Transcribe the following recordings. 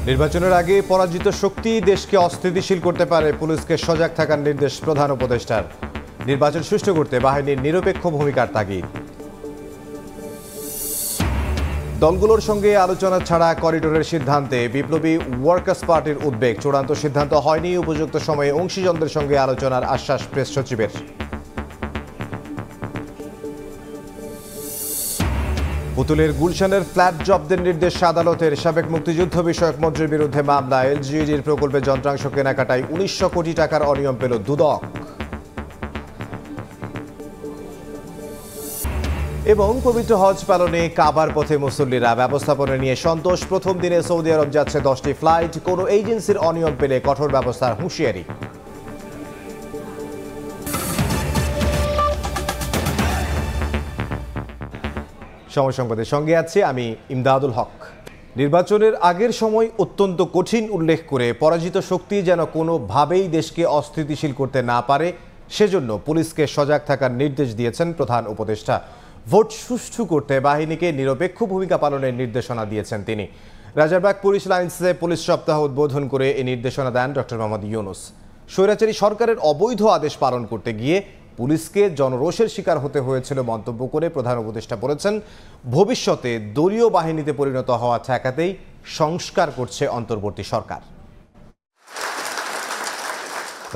নির্বাচনের আগে পরাজিত শক্তি দেশকে অস্থিতিশীল করতে পারে, পুলিশকে সজাগ থাকার নির্দেশ প্রধান উপদেষ্টার। নির্বাচন সুষ্ঠু করতে বাহিনীর নিরপেক্ষ ভূমিকার তাগিদ। দলগুলোর সঙ্গে আলোচনা ছাড়া করিডোরের সিদ্ধান্তে বিপ্লবী ওয়ার্কার্স পার্টির উদ্বেগ। চূড়ান্ত সিদ্ধান্ত হয়নি, উপযুক্ত সময়ে অংশীজনদের সঙ্গে আলোচনার আশ্বাস প্রেস সচিবের। পুতুলের গুলশানের ফ্ল্যাট জব্দের নির্দেশ আদালতের। সাবেক মুক্তিযুদ্ধ বিষয়ক মন্ত্রীর বিরুদ্ধে মামলা। এলজিইডির প্রকল্পে যন্ত্রাংশ কেনাকাটায় ১৯০০ কোটি টাকার অনিয়ম পেল দুদক। এবং পবিত্র হজ পালনে কাবার পথে মুসল্লিরা, ব্যবস্থাপনা নিয়ে সন্তোষ। প্রথম দিনে সৌদি আরব যাচ্ছে 10টি ফ্লাইট। কোনো এজেন্সির অনিয়ম পেলে কঠোর ব্যবস্থার হুঁশিয়ারি। সময় সংবাদের সঙ্গে আছি আমি ইমদাদুল হক। নির্বাচনের আগের সময় অত্যন্ত কঠিন উল্লেখ করে পরাজিত শক্তি যেন কোনোভাবেই দেশকে অস্থিতিশীল করতে না পারে, সেজন্য পুলিশকে সজাগ থাকার নির্দেশ দিয়েছেন প্রধান উপদেষ্টা। ভোট সুষ্ঠু করতে বাহিনীকে নিরপেক্ষ ভূমিকা পালনের নির্দেশনা দিয়েছেন তিনি। রাজারবাগ পুলিশ লাইন্সে পুলিশ সপ্তাহ উদ্বোধন করে এই নির্দেশনা দেন ডক্টর মোহাম্মদ ইউনূস। স্বৈরাচারী সরকারের অবৈধ আদেশ পালন করতে গিয়ে পুলিশকে জনরোষের শিকার হতে হয়েছিল মন্তব্য করে প্রধান উপদেষ্টা বলেছেন, ভবিষ্যতে দলীয় বাহিনীতে পরিণত হওয়া ঠেকাতেই সংস্কার করছে অন্তর্বর্তী সরকার।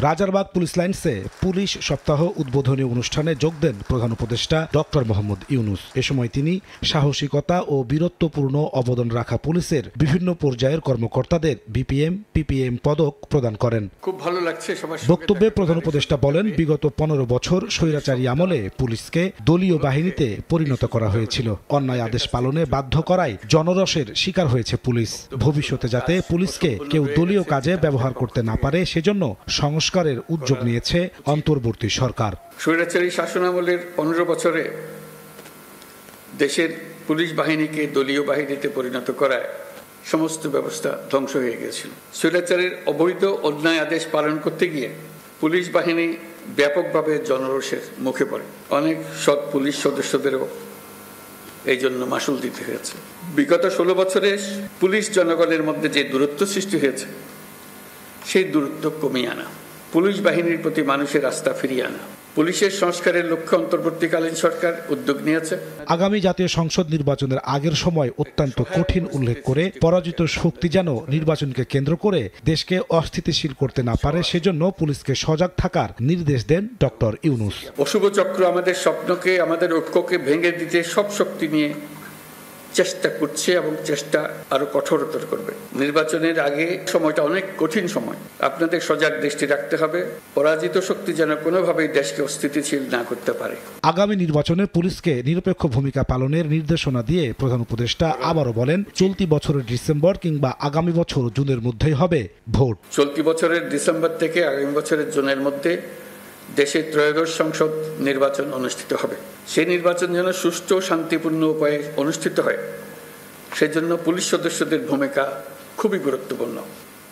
রাজারবাগ পুলিশ লাইন্সে পুলিশ সপ্তাহ উদ্বোধনী অনুষ্ঠানে যোগ দেন প্রধান উপদেষ্টা ডক্টর মোহাম্মদ ইউনূস। এ সময় তিনি সাহসিকতা ও বীরত্বপূর্ণ অবদান রাখা পুলিশের বিভিন্ন পর্যায়ের কর্মকর্তাদের বিপিএম, পিপিএম পদক প্রদান করেন। খুব ভালো লাগছে। বক্তব্যে প্রধান উপদেষ্টা বলেন, বিগত ১৫ বছর স্বৈরাচারী আমলে পুলিশকে দলীয় বাহিনীতে পরিণত করা হয়েছিল। অন্যায় আদেশ পালনে বাধ্য করায় জনরসের শিকার হয়েছে পুলিশ। ভবিষ্যতে যাতে পুলিশকে কেউ দলীয় কাজে ব্যবহার করতে না পারে, সেজন্য সংস্কারের উদ্যোগ নিয়েছে অন্তর্বর্তী সরকার। স্বৈরাচারী শাসনামলের ১৫ বছরে দেশের পুলিশ বাহিনীকে দলীয় বাহিনীতে পরিণত করায় সমস্ত ব্যবস্থা ধ্বংস হয়ে গিয়েছিল। স্বৈরাচারের অবৈধ অন্যায় আদেশ পালন করতে গিয়ে পুলিশ বাহিনী ব্যাপকভাবে জনরোষের মুখে পড়ে। অনেক সৎ পুলিশ সদস্যদেরও এই জন্য মাশুল দিতে হয়েছে। বিগত ১৬ বছরে পুলিশ জনগণের মধ্যে যে দূরত্ব সৃষ্টি হয়েছে, সেই দূরত্ব কমিয়ে আনা, পুলিশ বাহিনীর প্রতি মানুষের আস্থা ফিরিয়ে আনা, পুলিশের সংস্কারের লক্ষ্যে অন্তর্বর্তীকালীন সরকার উদ্যোগ নিয়েছে। আগামী জাতীয় সংসদ নির্বাচনের আগের সময় অত্যন্ত কঠিন উল্লেখ করে পরাজিত শক্তি যেন নির্বাচনকে কেন্দ্র করে দেশকে অস্থিতিশীল করতে না পারে, সেজন্য পুলিশকে সজাগ থাকার নির্দেশ দেন ডক্টর ইউনূস। অশুভ চক্র আমাদের স্বপ্নকে, আমাদের ঐক্যকে ভেঙে দিতে সব শক্তি নিয়ে চেষ্টা করছে এবং চেষ্টা আরো কঠোরতর করবে। নির্বাচনের আগে সময়টা অনেক কঠিন সময়। আপনাদের সজাগ দৃষ্টি রাখতে হবে, পরাজিত শক্তি যেন কোনোভাবেই দেশকে অস্থিতিশীল না করতে পারে। আগামী নির্বাচনে পুলিশকে নিরপেক্ষ ভূমিকা পালনের নির্দেশনা দিয়ে প্রধান উপদেষ্টা আবারও বলেন, চলতি বছরের ডিসেম্বর কিংবা আগামী বছর জুনের মধ্যেই হবে ভোট। চলতি বছরের ডিসেম্বর থেকে আগামী বছরের জুনের মধ্যে দেশে ত্রয়োদশ সংসদ নির্বাচন অনুষ্ঠিত হবে। সেই নির্বাচন যেন সুষ্ঠু ও শান্তিপূর্ণ উপায়ে অনুষ্ঠিত হয়, সেজন্য পুলিশ সদস্যদের ভূমিকা খুবই গুরুত্বপূর্ণ।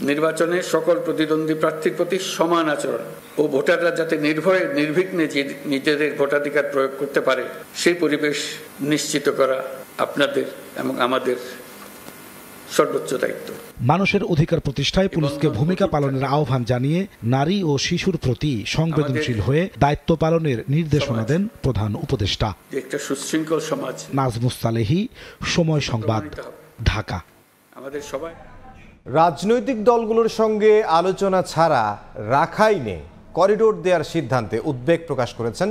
নির্বাচনে সকল প্রতিদ্বন্দ্বী প্রার্থীর প্রতি সমান আচরণ ও ভোটাররা যাতে নির্ভয়ে নির্বিঘ্নে নিজেদের ভোটাধিকার প্রয়োগ করতে পারে, সেই পরিবেশ নিশ্চিত করা আপনাদের এবং আমাদের সর্বোচ্চ দায়িত্ব। মানুষের অধিকার প্রতিষ্ঠায় পুলিশকে ভূমিকা পালনের আহ্বান জানিয়ে নারী ও শিশুর প্রতি সংবেদনশীল হয়ে দায়িত্ব পালনের নির্দেশনা দেন প্রধান উপদেষ্টা। একটা সুশৃঙ্খল সমাজ। নাজমুস সালেহী, সময় সংবাদ, ঢাকা। আমাদের সবাই রাজনৈতিক দলগুলোর সঙ্গে আলোচনা ছাড়া রাখাইনে করিডোর দেওয়ার সিদ্ধান্তে উদ্বেগ প্রকাশ করেছেন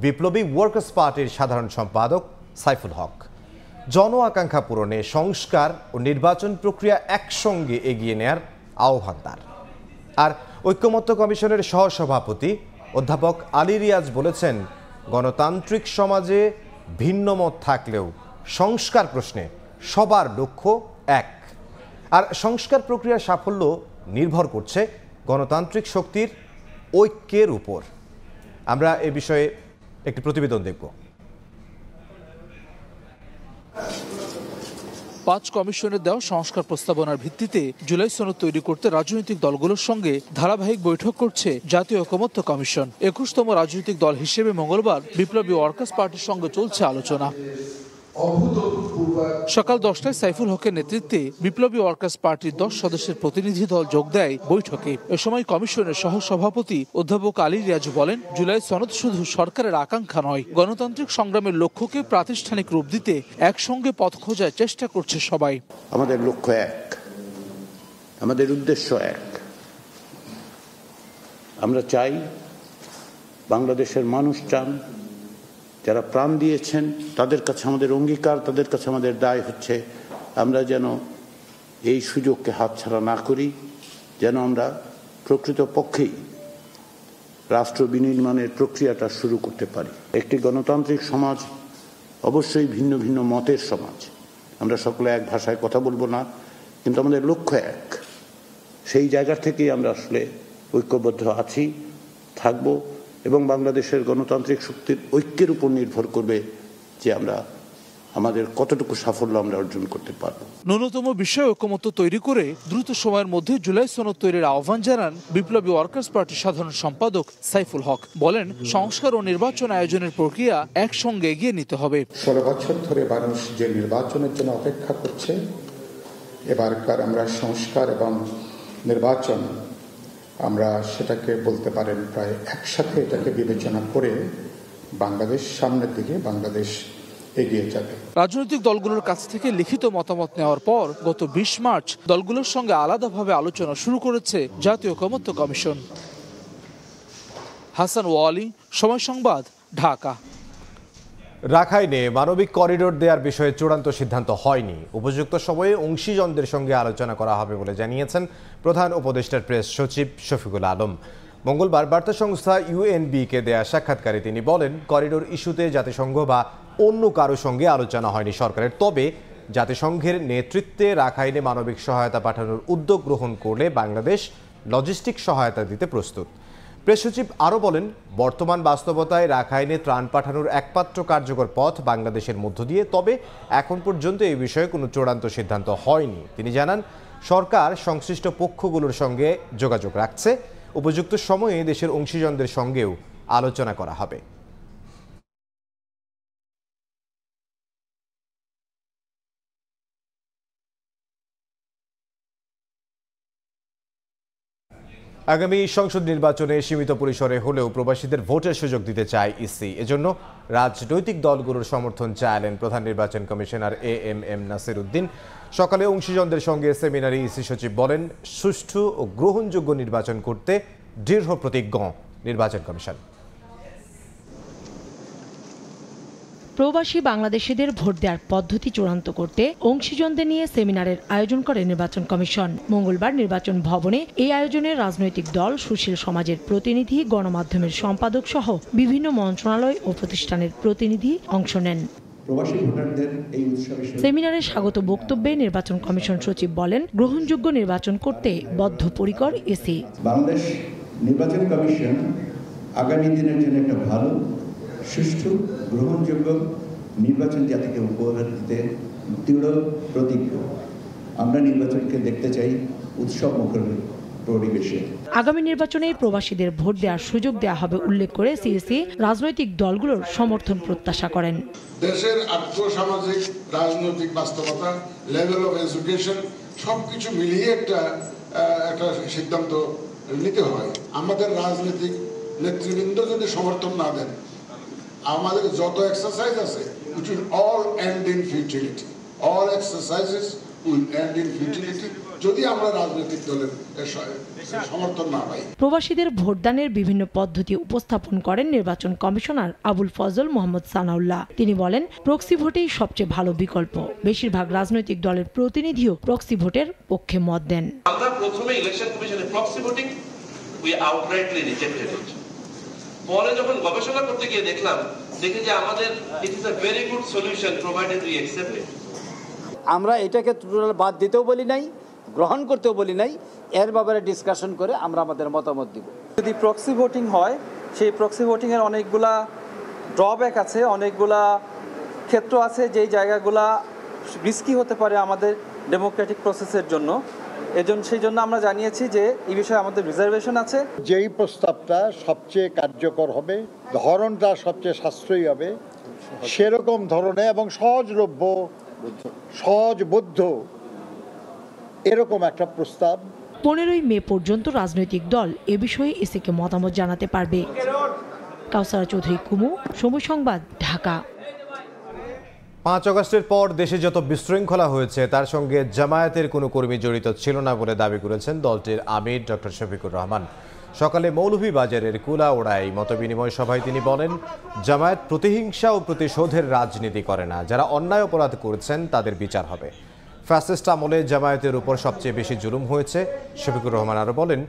বিপ্লবী ওয়ার্কার্স পার্টির সাধারণ সম্পাদক সাইফুল হক। জন আকাঙ্ক্ষা পূরণে সংস্কার ও নির্বাচন প্রক্রিয়া একসঙ্গে এগিয়ে নেয়ার আহ্বান তার। আর ঐক্যমত্য কমিশনের সহসভাপতি অধ্যাপক আলী রিয়াজ বলেছেন, গণতান্ত্রিক সমাজে ভিন্ন মত থাকলেও সংস্কার প্রশ্নে সবার লক্ষ্য এক। আর সংস্কার প্রক্রিয়ার সাফল্য নির্ভর করছে গণতান্ত্রিক শক্তির ঐক্যের উপর। আমরা এ বিষয়ে একটি প্রতিবেদন দেখব। 5 কমিশনের দেওয়া সংস্কার প্রস্তাবনার ভিত্তিতে জুলাই সনদ তৈরি করতে রাজনৈতিক দলগুলোর সঙ্গে ধারাবাহিক বৈঠক করছে জাতীয় ঐকমত্য কমিশন। 21তম রাজনৈতিক দল হিসেবে মঙ্গলবার বিপ্লবী ওয়ার্কার্স পার্টির সঙ্গে চলছে আলোচনা। সকাল 10টায় সাইফুল হকের নেতৃত্বে বিপ্লবী ওয়ার্কার্স পার্টির 10 সদস্যের প্রতিনিধি দল যোগ দেয় বৈঠকে। এ সময় কমিশনের সহসভাপতি অধ্যাপক আলী রিয়াজ বলেন, জুলাই সনদ শুধু সরকারের আকাঙ্ক্ষা নয়, গণতান্ত্রিক সংগ্রামের লক্ষ্যকে প্রাতিষ্ঠানিক রূপ দিতে একসঙ্গে পথ খোঁজার চেষ্টা করছে সবাই। আমাদের লক্ষ্য এক, আমাদের উদ্দেশ্য এক। আমরা চাই, বাংলাদেশের মানুষ চান, যারা প্রাণ দিয়েছেন তাদের কাছে আমাদের অঙ্গীকার, তাদের কাছে আমাদের দায় হচ্ছে আমরা যেন এই সুযোগকে হাতছাড়া না করি, যেন আমরা প্রকৃতপক্ষেই রাষ্ট্র বিনির্মাণের প্রক্রিয়াটা শুরু করতে পারি। একটি গণতান্ত্রিক সমাজ অবশ্যই ভিন্ন ভিন্ন মতের সমাজ, আমরা সকলে এক ভাষায় কথা বলবো না, কিন্তু আমাদের লক্ষ্য এক। সেই জায়গা থেকেই আমরা আসলে ঐক্যবদ্ধ আছি, থাকব, এবং বাংলাদেশের গণতান্ত্রিক শক্তির ঐক্যের উপর নির্ভর করবে যে আমরা আমাদের কতটুকু সাফল্য আমরা অর্জন করতে পারব। ন্যূনতম বিষয় ঐকমত্য তৈরি করে দ্রুত সময়ের মধ্যে জুলাই সনদ তৈরির আহ্বান জানান বিপ্লবী ওয়ার্কার্স পার্টির সাধারণ সম্পাদক সাইফুল হক। বলেন, সংস্কার ও নির্বাচন আয়োজনের প্রক্রিয়া একসঙ্গে এগিয়ে নিতে হবে। 16 বছর ধরে মানুষ যে নির্বাচনের জন্য অপেক্ষা করছে, এবারকার আমরা সংস্কার এবং নির্বাচন আমরা সেটাকে বলতে পারেন প্রায় একসাথে এটাকে বিবেচনা করে বাংলাদেশ সামনের দিকে বাংলাদেশ এগিয়ে যাবে। রাজনৈতিক দলগুলোর কাছ থেকে লিখিত মতামত নেওয়ার পর গত 20 মার্চ দলগুলোর সঙ্গে আলাদাভাবে আলোচনা শুরু করেছে জাতীয় ঐকমত্য কমিশন। হাসান ওয়ালি, সময় সংবাদ, ঢাকা। রাখাইনে মানবিক করিডোর দেওয়ার বিষয়ে চূড়ান্ত সিদ্ধান্ত হয়নি। উপযুক্ত সময়ে অংশীজনদের সঙ্গে আলোচনা করা হবে বলে জানিয়েছেন প্রধান উপদেষ্টার প্রেস সচিব শফিকুল আলম। মঙ্গলবার বার্তা সংস্থা ইউএনবি-কে দেয়া সাক্ষাৎকারে তিনি বলেন, করিডোর ইস্যুতে জাতিসংঘ বা অন্য কারো সঙ্গে আলোচনা হয়নি সরকারের। তবে জাতিসংঘের নেতৃত্বে রাখাইনে মানবিক সহায়তা পাঠানোর উদ্যোগ গ্রহণ করলে বাংলাদেশ লজিস্টিক সহায়তা দিতে প্রস্তুত। প্রেস সচিব আরও বলেন, বর্তমান বাস্তবতায় রাখাইনে ত্রাণ পাঠানোর একমাত্র কার্যকর পথ বাংলাদেশের মধ্য দিয়ে। তবে এখন পর্যন্ত এই বিষয়ে কোনো চূড়ান্ত সিদ্ধান্ত হয়নি। তিনি জানান, সরকার সংশ্লিষ্ট পক্ষগুলোর সঙ্গে যোগাযোগ রাখছে। উপযুক্ত সময়ে দেশের অংশীজনদের সঙ্গেও আলোচনা করা হবে। আগামী সংসদ নির্বাচনে সীমিত পরিসরে হলেও প্রবাসীদের ভোটের সুযোগ দিতে চায় ইসি। এজন্য রাজনৈতিক দলগুলোর সমর্থন চাইলেন প্রধান নির্বাচন কমিশনার এএমএম নাসির উদ্দিন। সকালে অংশীজনদের সঙ্গে সেমিনারে ইসি সচিব বলেন, সুষ্ঠু ও গ্রহণযোগ্য নির্বাচন করতে দৃঢ় প্রতিজ্ঞ নির্বাচন কমিশন। প্রবাসী বাংলাদেশিদের ভোট দেওয়ার পদ্ধতি চূড়ান্ত করতে অংশীজনদের নিয়ে সেমিনারের আয়োজন করে নির্বাচন কমিশন। মঙ্গলবার নির্বাচন ভবনে এই আয়োজনে রাজনৈতিক দল, সুশীল সমাজের প্রতিনিধি, গণমাধ্যমের সম্পাদক সহ বিভিন্ন মন্ত্রণালয় ও প্রতিষ্ঠানের প্রতিনিধি অংশ নেন। সেমিনারে স্বাগত বক্তব্যে নির্বাচন কমিশন সচিব বলেন, গ্রহণযোগ্য নির্বাচন করতে বদ্ধপরিকর ইসি। বাংলাদেশ নির্বাচন কমিশন আগামী দিনের জন্য একটা ভালো, সুষ্ঠু, গ্রহণযোগ্য নির্বাচন জাতিকে উপহার দিতে দৃঢ় প্রতিজ্ঞ। আমরা নির্বাচনকে দেখতে চাই উৎসব মুখর পরিবেশে। আগামী নির্বাচনে প্রবাসীদের ভোট দেওয়ার সুযোগ দেওয়া হবে উল্লেখ করে সিইসি রাজনৈতিক দলগুলোর সমর্থন প্রত্যাশা করেন। দেশের আর্থসামাজিক রাজনৈতিক বাস্তবতা, লেভেল অফ এডুকেশন সবকিছু মিলিয়ে একটা সিদ্ধান্ত নিতে হয়। আমাদের রাজনৈতিক নেতৃবৃন্দ যদি সমর্থন না দেন, আমাদের যত এক্সারসাইজ আছে which will all end in futility. All exercises will end in futility যদি আমরা রাজনৈতিক দলের সমর্থন না পাই। প্রবাসীদের ভোটদানের বিভিন্ন পদ্ধতি উপস্থাপন করেন নির্বাচন কমিশনার আবুল ফজল মোহাম্মদ সানাউল্লাহ। তিনি বলেন, প্রক্সি ভোটেই সবচেয়ে ভালো বিকল্প। বেশিরভাগ রাজনৈতিক দলের প্রতিনিধিও প্রক্সি ভোটের পক্ষে মত দেন। আমরা প্রথমে ইলেকশন কমিশনে প্রক্সি ভোটিং উই আউটরাইটলি রিজেক্টেড ইট। পরে যখন গবেষণা করতে গিয়ে দেখি যে আমাদের it is a very good solution provided we accept it. আমরা এটাকে টোটাল বাদ দিতেও বলি নাই, গ্রহণ করতেও বলি নাই, এর ব্যাপারে ডিসকাশন করে আমরা আমাদের মতামত দিব। যদি প্রক্সি ভোটিং হয়, সেই প্রক্সি ভোটিংয়ের অনেকগুলা ড্রব্যাক আছে, অনেকগুলা ক্ষেত্র আছে যেই জায়গাগুলা রিস্কি হতে পারে আমাদের ডেমোক্রেটিক প্রসেসের জন্য। সেই জন্য আমরা জানিয়েছি যে এই বিষয়ে আমাদের রিজার্ভেশন আছে। যেই প্রস্তাবটা সবচেয়ে কার্যকর হবে, ধরনটা সবচেয়ে সাশ্রয়ী হবে, সেরকম ধরনের এবং সহজলভ্য সহজবোধ্য এরকম একটা প্রস্তাব 15ই মে পর্যন্ত রাজনৈতিক দল এ বিষয়ে ইসিকে মতামত জানাতে পারবে। কাউসারা চৌধুরী কুমু, সময় সংবাদ, ঢাকা। 5 আগস্টের পর দেশে যত বিশৃঙ্খলা হয়েছে তার সঙ্গে জামায়াতের কোনো কর্মী জড়িত ছিল না বলে দাবি করেছেন দলটির আমির ডক্টর শফিকুর রহমান। সকালে মৌলভীবাজারের কুলাউড়ায় মতবিনিময় সভায় তিনি বলেন, জামায়াত প্রতিহিংসা ও প্রতিশোধের রাজনীতি করে না, যারা অন্যায় অপরাধ করেছেন তাদের বিচার হবে। ফ্যাসিস্ট আমলে জামায়াতের উপর সবচেয়ে বেশি জুলুম হয়েছে। শফিকুর রহমান আরও বলেন,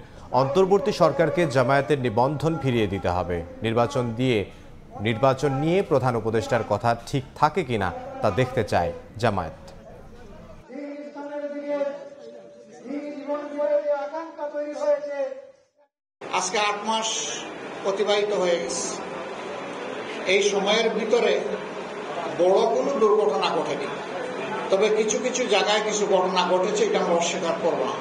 অন্তর্বর্তী সরকারকে জামায়াতের নিবন্ধন ফিরিয়ে দিতে হবে। নির্বাচন নিয়ে প্রধান উপদেষ্টার কথা ঠিক থাকে কিনা তা দেখতে চায় জামায়াত। আজকে 8 মাস অতিবাহিত হয়ে গেছে। এই সময়ের ভিতরে বড় কোনো দুর্ঘটনা ঘটেনি, তবে কিছু কিছু জায়গায় কিছু ঘটনা ঘটেছে, এটা আমরা অস্বীকার করব না।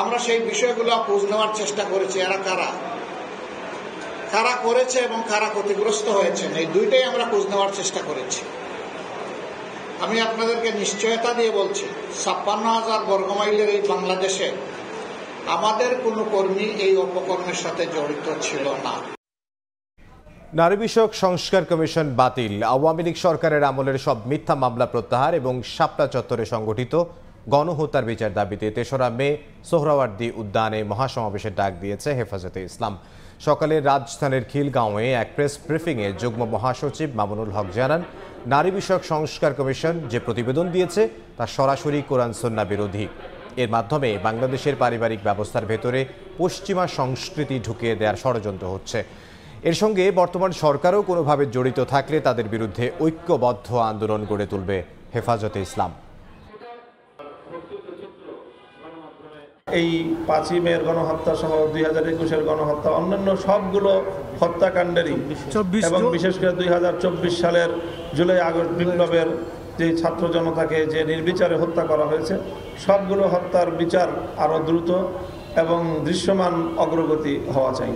আমরা সেই বিষয়গুলো খোঁজ নেওয়ার চেষ্টা করেছি, এরা কারা করেছে এবং কারা ক্ষতিগ্রস্ত হয়েছেন, এই দুইটাই আমরা খোঁজ নেওয়ার চেষ্টা করেছি। আমি আপনাদেরকে নিশ্চয়তা দিয়ে বলছি, 56,000 বর্গমাইলের এই বাংলাদেশে আমাদের কোনো কর্মী এই অপকর্মের সাথে জড়িত ছিল না। নারী বিষয়ক সংস্কার কমিশন বাতিল, আওয়ামী লীগ সরকারের আমলের সব মিথ্যা মামলা প্রত্যাহার এবং শাপলা চত্বরে সংগঠিত গণহত্যার বিচার দাবিতে 3রা মে সোহরাওয়ার্দী উদ্যানে মহাসমাবেশের ডাক দিয়েছে হেফাজতে ইসলাম। সকালে রাজধানীর খিলগাঁওয়ে এক প্রেস ব্রিফিংয়ে যুগ্ম মহাসচিব মামুনুল হক জানান, নারী বিষয়ক সংস্কার কমিশন যে প্রতিবেদন দিয়েছে তা সরাসরি কোরআন সুন্নাহ বিরোধী। এর মাধ্যমে বাংলাদেশের পারিবারিক ব্যবস্থার ভেতরে পশ্চিমা সংস্কৃতি ঢুকিয়ে দেওয়ার ষড়যন্ত্র হচ্ছে। এর সঙ্গে বর্তমান সরকারও কোনোভাবে জড়িত থাকলে তাদের বিরুদ্ধে ঐক্যবদ্ধ আন্দোলন গড়ে তুলবে হেফাজতে ইসলাম। এই 5ই মের গণহত্যা সহ 2021-এর গণহত্যা, অন্যান্য সবগুলো হত্যাকাণ্ডেরই এবং বিশেষ করে 2024 সালের জুলাই আগস্ট বিপ্লবের যে ছাত্র জনতাকে যে নির্বিচারে হত্যা করা হয়েছে, সবগুলো হত্যার বিচার আরও দ্রুত এবং দৃশ্যমান অগ্রগতি হওয়া চাই।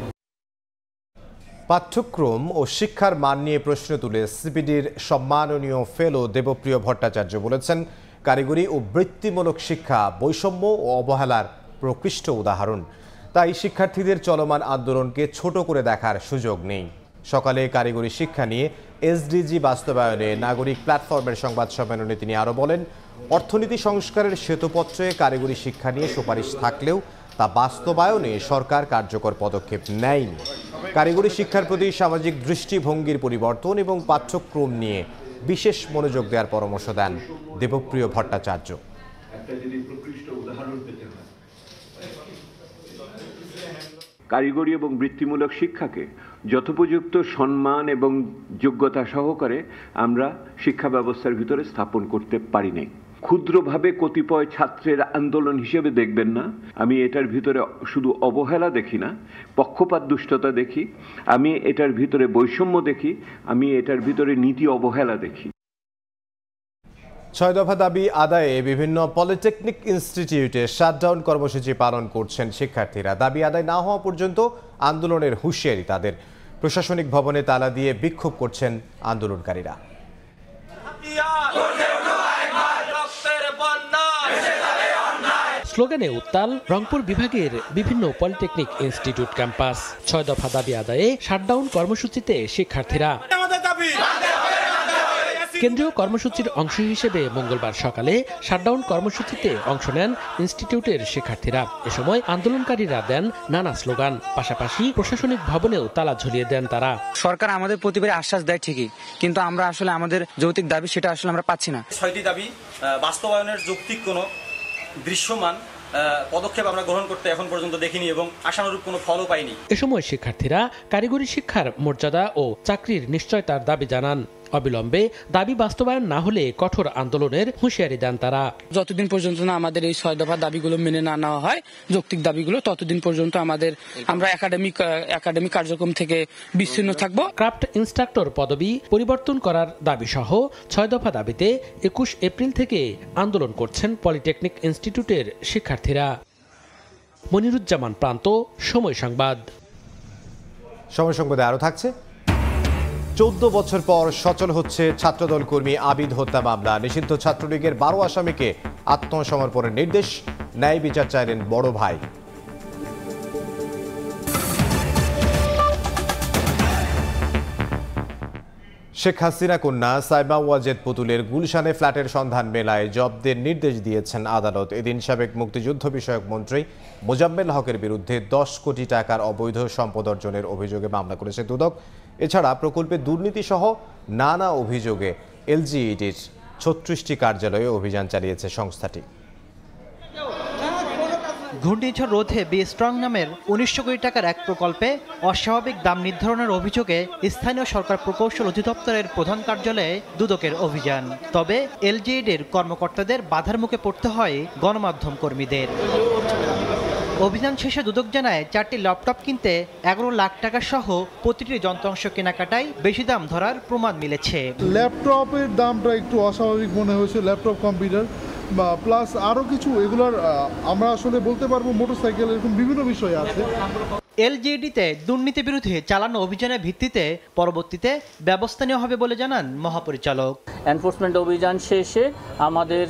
পাঠ্যক্রম ও শিক্ষার মান নিয়ে প্রশ্ন তুলে সিপিডির সম্মাননীয় ফেলো দেবপ্রিয় ভট্টাচার্য বলেছেন, কারিগরি ও বৃত্তিমূলক শিক্ষা বৈষম্য ও অবহেলার প্রকৃষ্ট উদাহরণ। তাই শিক্ষার্থীদের চলমান আন্দোলনকে ছোট করে দেখার সুযোগ নেই। সকালে কারিগরি শিক্ষা নিয়ে এসডিজি বাস্তবায়নে নাগরিক প্ল্যাটফর্মের সংবাদ সম্মেলনে তিনি আরও বলেন, অর্থনীতি সংস্কারের শ্বেতপত্রে কারিগরি শিক্ষা নিয়ে সুপারিশ থাকলেও তা বাস্তবায়নে সরকার কার্যকর পদক্ষেপ নেয়নি। কারিগরি শিক্ষার প্রতি সামাজিক দৃষ্টিভঙ্গির পরিবর্তন এবং পাঠ্যক্রম নিয়ে বিশেষ মনোযোগ দেওয়ার পরামর্শ দেন দেবপ্রিয় ভট্টাচার্য। কারিগরি এবং বৃত্তিমূলক শিক্ষাকে যথোপযুক্ত সম্মান এবং যোগ্যতা সহকারে আমরা শিক্ষা ব্যবস্থার ভিতরে স্থাপন করতে পারি নাই। ক্ষুদ্রভাবে কতিপয় ছাত্রের আন্দোলন হিসেবে দেখবেন না। আমি এটার ভিতরে শুধু অবহেলা দেখি না, পক্ষপাত দুষ্টতা দেখি, আমি এটার ভিতরে বৈষম্য দেখি, আমি এটার ভিতরে নীতি অবহেলা দেখি। 6 দফা দাবি আদায়ে বিভিন্ন পলিটেকনিক ইনস্টিটিউটে শাটডাউন কর্মসূচি পালন করছেন শিক্ষার্থীরা। দাবি আদায় না হওয়া পর্যন্ত আন্দোলনের হুঁশিয়ারি তাদের। প্রশাসনিক ভবনে তালা দিয়ে বিক্ষোভ করছেন আন্দোলনকারীরা। স্লোগানে উত্তাল রংপুর বিভাগের বিভিন্ন পলিটেকনিক ইনস্টিটিউট ক্যাম্পাস। 6 দফা দাবি আদায়ে শাটডাউন কর্মসূচিতে শিক্ষার্থীরা। কেন্দ্রীয় কর্মসূচির অংশ হিসেবে মঙ্গলবার সকালে শাটডাউন কর্মসূচিতে অংশ নেন ইনস্টিটিউটের শিক্ষার্থীরা। এ সময় আন্দোলনকারীরা দেন নানা স্লোগান, পাশাপাশি প্রশাসনিক ভবনেও তালা ঝুলিয়ে দেন তারা। সরকার আমাদের প্রতিবারে আশ্বাস দেয় ঠিকই, কিন্তু আমরা আসলে আমাদের যৌক্তিক দাবি সেটা আসলে আমরা পাচ্ছি না। 6টি দাবি বাস্তবায়নের যৌক্তিক কোনো দৃশ্যমান পদক্ষেপ আমরা গ্রহণ করতে এখন পর্যন্ত দেখিনি এবং আশানুরূপ কোনো ফলও পাইনি। এ সময় শিক্ষার্থীরা কারিগরি শিক্ষার মর্যাদা ও চাকরির নিশ্চয়তার দাবি জানান। অবিলম্বে দাবি বাস্তবায়ন না হলে কঠোর আন্দোলনের হুঁশিয়ারি দেন তারা। যতদিন পর্যন্ত না আমাদের এই 6 দফা দাবিগুলো মেনে না নেওয়া হয়, যৌক্তিক দাবিগুলো, ততদিন পর্যন্ত আমরা একাডেমিক কার্যক্রম থেকে বিচ্ছিন্ন থাকব। ক্রাফট ইনস্ট্রাক্টর পদবি পরিবর্তন করার দাবি সহ 6 দফা দাবিতে 21 এপ্রিল থেকে আন্দোলন করছেন পলিটেকনিক ইনস্টিটিউটের শিক্ষার্থীরা। মনিরুজ্জামান প্রান্ত, সময় সংবাদ। সময় সংবাদে আরও থাকছে। 14 বছর পর সচল হচ্ছে ছাত্রদল কর্মী আবিদ হত্যা মামলা। নিষিদ্ধ ছাত্রলীগের 12 আসামিকে আত্মসমর্পণের নির্দেশ। ন্যায় বিচার চাইলেন বড় ভাই। শেখ হাসিনা কন্যা সাইমা ওয়াজেদ পুতুলের গুলশানে ফ্ল্যাটের সন্ধান মেলায় জব্দের নির্দেশ দিয়েছেন আদালত। এদিন সাবেক মুক্তিযুদ্ধ বিষয়ক মন্ত্রী মোজাম্মেল হকের বিরুদ্ধে 10 কোটি টাকার অবৈধ সম্পদ অর্জনের অভিযোগে মামলা করেছে দুদক। এছাড়া প্রকল্পে দুর্নীতি সহ নানা অভিযোগে এলজিইডির 36টি কার্যালয়ে অভিযান চালিয়েছে সংস্থাটি। ঘূর্ণিঝড় রোধে বি স্ট্রং নামের 1900 কোটি টাকার এক প্রকল্পে অস্বাভাবিক দাম নির্ধারণের অভিযোগে স্থানীয় সরকার প্রকৌশল অধিদপ্তরের প্রধান কার্যালয়ে দুদকের অভিযান। তবে এলজিইডির কর্মকর্তাদের বাধার মুখে পড়তে হয় গণমাধ্যম কর্মীদের। অভিযান শেষে দুদক জানায় 4টি ল্যাপটপ কিনতে 11 লাখ টাকা সহ প্রতিটি যন্ত্রাংশ কেনাকাটায় বেশি দাম ধরার প্রমাণ মিলেছে। ল্যাপটপের দামটা একটু অস্বাভাবিক মনে হয়েছে, ল্যাপটপ কম্পিউটার বা প্লাস আরও কিছু এগুলোর আমরা আসলে বলতে পারবো মোটরসাইকেল, এরকম বিভিন্ন বিষয় আছে। এলজিইডিতে দুর্নীতি বিরোধী চালানো অভিযানের ভিত্তিতে পরবর্তীতে ব্যবস্থা নেওয়া হবে বলে জানান মহাপরিচালক। এনফোর্সমেন্ট অভিযান শেষে আমাদের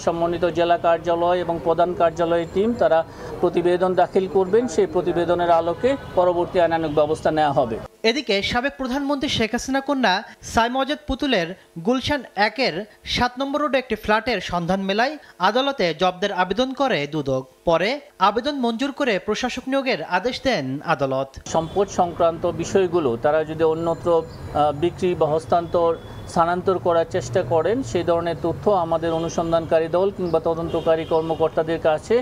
সম্মানিত জেলা কার্যালয় এবং প্রধান কার্যালয়ের টিম তারা প্রতিবেদন দাখিল করবেন। সেই প্রতিবেদনের আলোকে পরবর্তী আইনানুগ ব্যবস্থা নেওয়া হবে। এদিকে সাবেক প্রধানমন্ত্রী শেখ হাসিনা কন্যা সাইমা ওয়াজেদ পুতুলের গুলশান 1-এর 7 নম্বর রোডে একটি ফ্ল্যাটের সন্ধান মেলায় আদালতে জব্দের আবেদন করে দুদক। পরে আবেদন মঞ্জুর করে প্রশাসক নিয়োগের আদেশ দেন আদালত। সম্পদ সংক্রান্ত বিষয়গুলো তারা যদি অন্যত্র বিক্রি বা হস্তান্তর স্থানান্তর করার চেষ্টা করেন, সেই ধরনের তথ্য আমাদের অনুসন্ধানকারী দল কিংবা তদন্তকারী কর্মকর্তাদের কাছে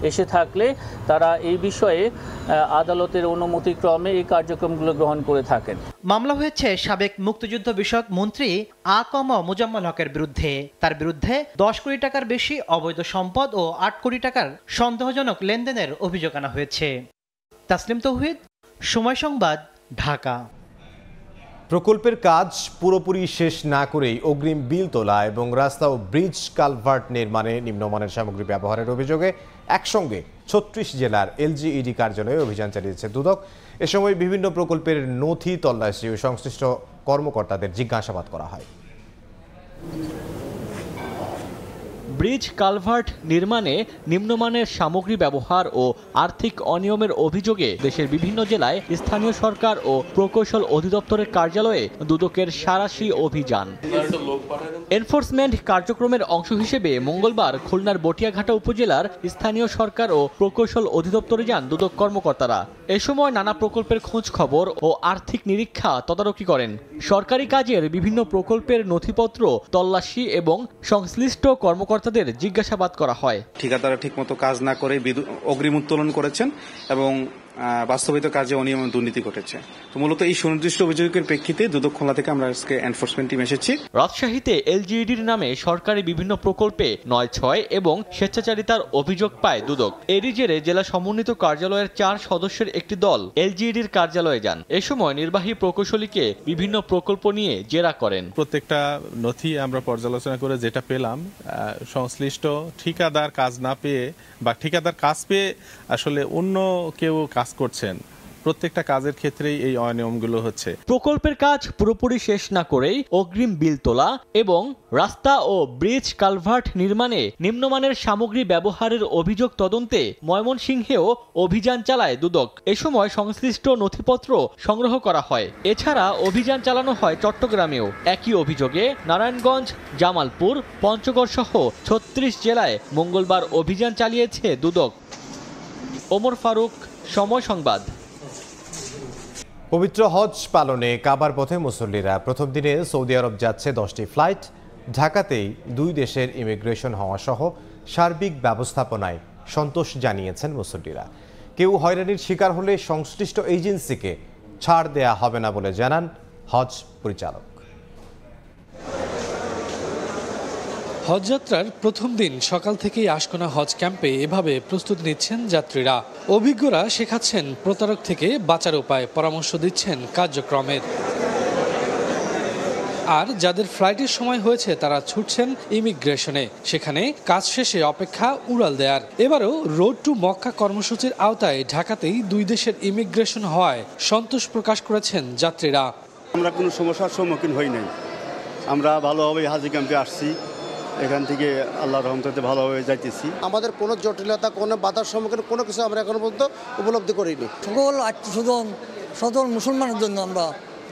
এসে থাকলে তারা এই বিষয়ে আদালতের অনুমতিক্রমে এই কার্যক্রমগুলো গ্রহণ করে থাকেন। মামলা হয়েছে সাবেক মুক্তিযুদ্ধ বিষয়ক মন্ত্রী আ.ক.ম মোজাম্মেল হকের বিরুদ্ধে। তার বিরুদ্ধে 10 কোটি টাকার বেশি অবৈধ সম্পদ ও 8 কোটি টাকার সন্দেহজনক লেনদেনের অভিযোগ আনা হয়েছে। তাসলিম তৌহিদ, সময় সংবাদ, ঢাকা। প্রকল্পের কাজ পুরোপুরি শেষ না করেই অগ্রিম বিল তোলা এবং রাস্তা ও ব্রিজ কালভার্ট নির্মাণে নিম্নমানের সামগ্রী ব্যবহারের অভিযোগে একসঙ্গে 36 জেলার এলজিইডি কার্যালয়ে অভিযান চালিয়েছে দুদক। এ সময় বিভিন্ন প্রকল্পের নথি তল্লাশি ও সংশ্লিষ্ট কর্মকর্তাদের জিজ্ঞাসাবাদ করা হয়। ব্রিজ কালভার্ট নির্মাণে নিম্নমানের সামগ্রী ব্যবহার ও আর্থিক অনিয়মের অভিযোগে দেশের বিভিন্ন জেলায় স্থানীয় সরকার ও প্রকৌশল অধিদপ্তরের কার্যালয়ে দুদকের সাঁড়াশি অভিযান। এনফোর্সমেন্ট কার্যক্রমের অংশ হিসেবে মঙ্গলবার খুলনার বটিয়াঘাটা উপজেলার স্থানীয় সরকার ও প্রকৌশল অধিদপ্তরে যান দুদক কর্মকর্তারা। এ সময় নানা প্রকল্পের খোঁজ খবর ও আর্থিক নিরীক্ষা তদারকি করেন। সরকারি কাজের বিভিন্ন প্রকল্পের নথিপত্র তল্লাশি এবং সংশ্লিষ্ট কর্মকর্তাদের জিজ্ঞাসাবাদ করা হয়। ঠিকাদাররা ঠিকমতো কাজ না করে অগ্রিম উত্তোলন করেছেন এবং বাস্তবিত কাজে অনিয়ম দুর্নীতি ঘটেছে। তো মূলত এই সুনির্দিষ্ট অভিযোগের প্রেক্ষিতে দুদক খুলনা থেকে আমরা আজকে এনফোর্সমেন্ট টিম এসেছি। রাজশাহীতে এলজিইডির নামে সরকারি বিভিন্ন প্রকল্পে 9-6 এবং স্বেচ্ছাচারিতার অভিযোগ পায় দুদক। এরই জেরে জেলা সমন্বিত কার্যালয়ের 4 সদস্যের একটি দল এলজিইডির কার্যালয়ে যান। এ সময় নির্বাহী প্রকৌশলীকে বিভিন্ন প্রকল্প নিয়ে জেরা করেন। প্রত্যেকটা নথি আমরা পর্যালোচনা করে যেটা পেলাম, সংশ্লিষ্ট ঠিকাদার কাজ না পেয়ে বা ঠিকাদার কাজ পেয়ে আসলে অন্য কেউ কাজ করছেন, প্রত্যেকটা কাজের ক্ষেত্রেই এই অনিয়মগুলো হচ্ছে। প্রকল্পের কাজ পুরোপুরি শেষ না করেই অগ্রিম বিল তোলা এবং রাস্তা ও ব্রিজ কালভার্ট নির্মাণে নিম্নমানের সামগ্রী ব্যবহারের অভিযোগ তদন্তে ময়মনসিংহেও অভিযান চালায় দুদক। এ সময় সংশ্লিষ্ট নথিপত্র সংগ্রহ করা হয়। এছাড়া অভিযান চালানো হয় চট্টগ্রামেও। একই অভিযোগে নারায়ণগঞ্জ, জামালপুর, পঞ্চগড় সহ 36 জেলায় মঙ্গলবার অভিযান চালিয়েছে দুদক। ওমর ফারুক, সময় সংবাদ। পবিত্র হজ পালনে কাবার পথে মুসল্লিরা। প্রথম দিনে সৌদি আরব যাচ্ছে 10টি ফ্লাইট। ঢাকাতেই দুই দেশের ইমিগ্রেশন হওয়া সহ সার্বিক ব্যবস্থাপনায় সন্তোষ জানিয়েছেন মুসল্লিরা। কেউ হয়রানির শিকার হলে সংশ্লিষ্ট এজেন্সিকে ছাড় দেয়া হবে না বলে জানান হজ পরিচালক। হজযাত্রার প্রথম দিন সকাল থেকেই আশকোনা হজ ক্যাম্পে এভাবে প্রস্তুতি নিচ্ছেন যাত্রীরা। অভিজ্ঞরা শেখাচ্ছেন প্রতারক থেকে বাঁচার উপায়, পরামর্শ দিচ্ছেন কার্যক্রমের। আর যাদের ফ্লাইটের সময় হয়েছে তারা ছুটছেন ইমিগ্রেশনে, সেখানে কাজ শেষে অপেক্ষা উড়াল দেয়ার। এবারও রোড টু মক্কা কর্মসূচির আওতায় ঢাকাতেই দুই দেশের ইমিগ্রেশন হওয়ায় সন্তোষ প্রকাশ করেছেন যাত্রীরা। আমরা কোনো সমস্যার সম্মুখীন হই নাই, আমরা ভালোভাবে হাজি ক্যাম্পে আসছি, এখান থেকে আল্লাহর রহমতে ভালোভাবে যাইতেছি। আমাদের কোনো জটিলতা, কোনো বাধার সম্মুখীন কোনো কিছু আমরা এখনো পর্যন্ত উপলব্ধি করিনি। সকল আত্মীয়স্বজন সকল মুসলমানের জন্য আমরা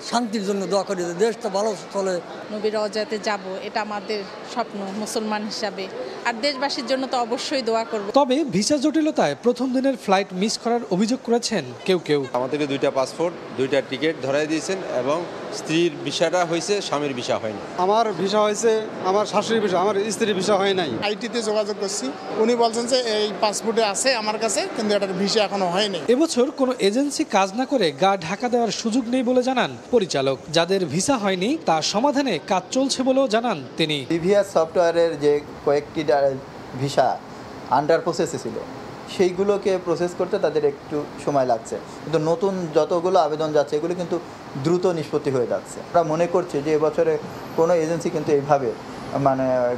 শান্তির জন্য দোয়া করি, দেশটা ভালো চলে। নবীর রওজাতে যাব, এটা আমাদের স্বপ্ন মুসলমান হিসাবে, আর দেশবাসীর জন্য তো অবশ্যই দোয়া করব। তবে ভিসা জটিলতায় প্রথম দিনের ফ্লাইট মিস করার অভিযোগ করেছেন কেউ কেউ। আমাদেরকে 2টা পাসপোর্ট 2টা টিকিট ধরাই দিয়েছেন এবং স্ত্রীর ভিসাটা হয়েছে, স্বামীর ভিসা হয়নি। আমার ভিসা হয়েছে, আমার শাশুড়ির ভিসা, আমার স্ত্রীর ভিসা হয় নাই। আইটিতে যোগাযোগ করছি, উনি বলছেন যে এই পাসপোর্টে আছে আমার কাছে, কিন্তু এটার ভিসা এখনো হয়নি। এবছর কোনো এজেন্সি কাজ না করে গা ঢাকা দেওয়ার সুযোগ নেই বলে জানান পরিচালক। যাদের ভিসা হয়নি তা সমাধানে কাজ চলছে বলেও জানান তিনি। প্রিভিয়াস সফটওয়্যারের যে কয়েকটি ভিসা আন্ডার প্রসেসে ছিল, সেইগুলোকে প্রসেস করতে তাদের একটু সময় লাগছে, কিন্তু নতুন যতগুলো আবেদন যাচ্ছে এগুলো কিন্তু দ্রুত নিষ্পত্তি হয়ে যাচ্ছে। আমরা মনে করছি যে এবছরে কোনো এজেন্সি কিন্তু এইভাবে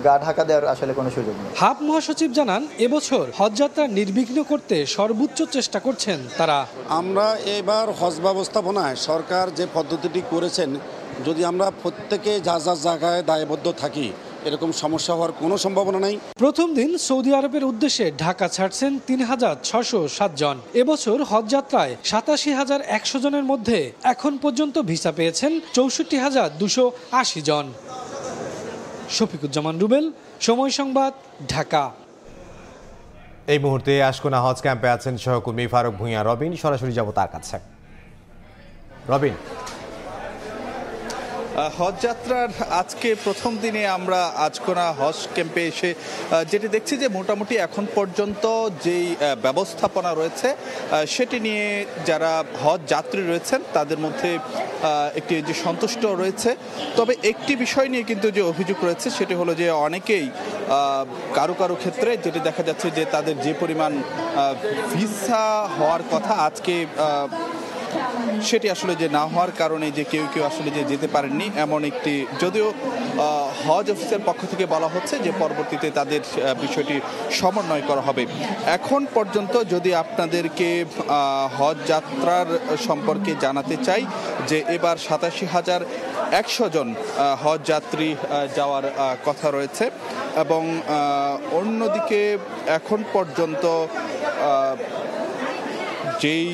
গা ঢাকা দেওয়ার আসলে কোনো সুযোগ নেই। হাব মহাসচিব জানান এবছর হজযাত্রা নির্বিঘ্ন করতে সর্বোচ্চ চেষ্টা করছেন তারা। আমরা এবার হজ ব্যবস্থাপনায় সরকার যে পদ্ধতিটি করেছেন, যদি আমরা প্রত্যেকে যা যা জায়গায় দায়বদ্ধ থাকি, এরকম সমস্যা হওয়ার কোনো সম্ভাবনা নেই। প্রথম দিন সৌদি আরবের উদ্দেশ্যে ঢাকা ছাড়ছেন ৩,৬০৭ জন। এবছর হজযাত্রায় ৮৭,১০০ জনের মধ্যে এখন পর্যন্ত ভিসা পেয়েছেন ৬৪,২৮০ জন। শফিকুজ্জামান রুবেল, সময় সংবাদ, ঢাকা। এই মুহূর্তে আশকোনা হজ ক্যাম্পে আছেন সহকর্মী ফারুক ভূঁইয়া রবিন। সরাসরি যাব তার কাছে। রবিন, হজযাত্রার আজকে প্রথম দিনে আমরা আজকোনা হজ ক্যাম্পে এসে যেটি দেখছি যে মোটামুটি এখন পর্যন্ত যেই ব্যবস্থাপনা রয়েছে সেটি নিয়ে যারা হজ যাত্রী রয়েছেন তাদের মধ্যে একটি যে সন্তুষ্ট রয়েছে। তবে একটি বিষয় নিয়ে কিন্তু যে অভিযোগ রয়েছে সেটি হলো যে অনেকেই কারো কারো ক্ষেত্রে যেটি দেখা যাচ্ছে যে তাদের যে পরিমাণ ভিসা হওয়ার কথা আজকে সেটি আসলে যে না হওয়ার কারণে যে কেউ কেউ আসলে যে যেতে পারেননি, এমন একটি, যদিও হজ অফিসের পক্ষ থেকে বলা হচ্ছে যে পরবর্তীতে তাদের বিষয়টি সমন্বয় করা হবে। এখন পর্যন্ত যদি আপনাদেরকে হজ যাত্রার সম্পর্কে জানাতে চাই যে এবার ৮৭,১০০ জন হজ যাত্রী যাওয়ার কথা রয়েছে এবং অন্যদিকে এখন পর্যন্ত যেই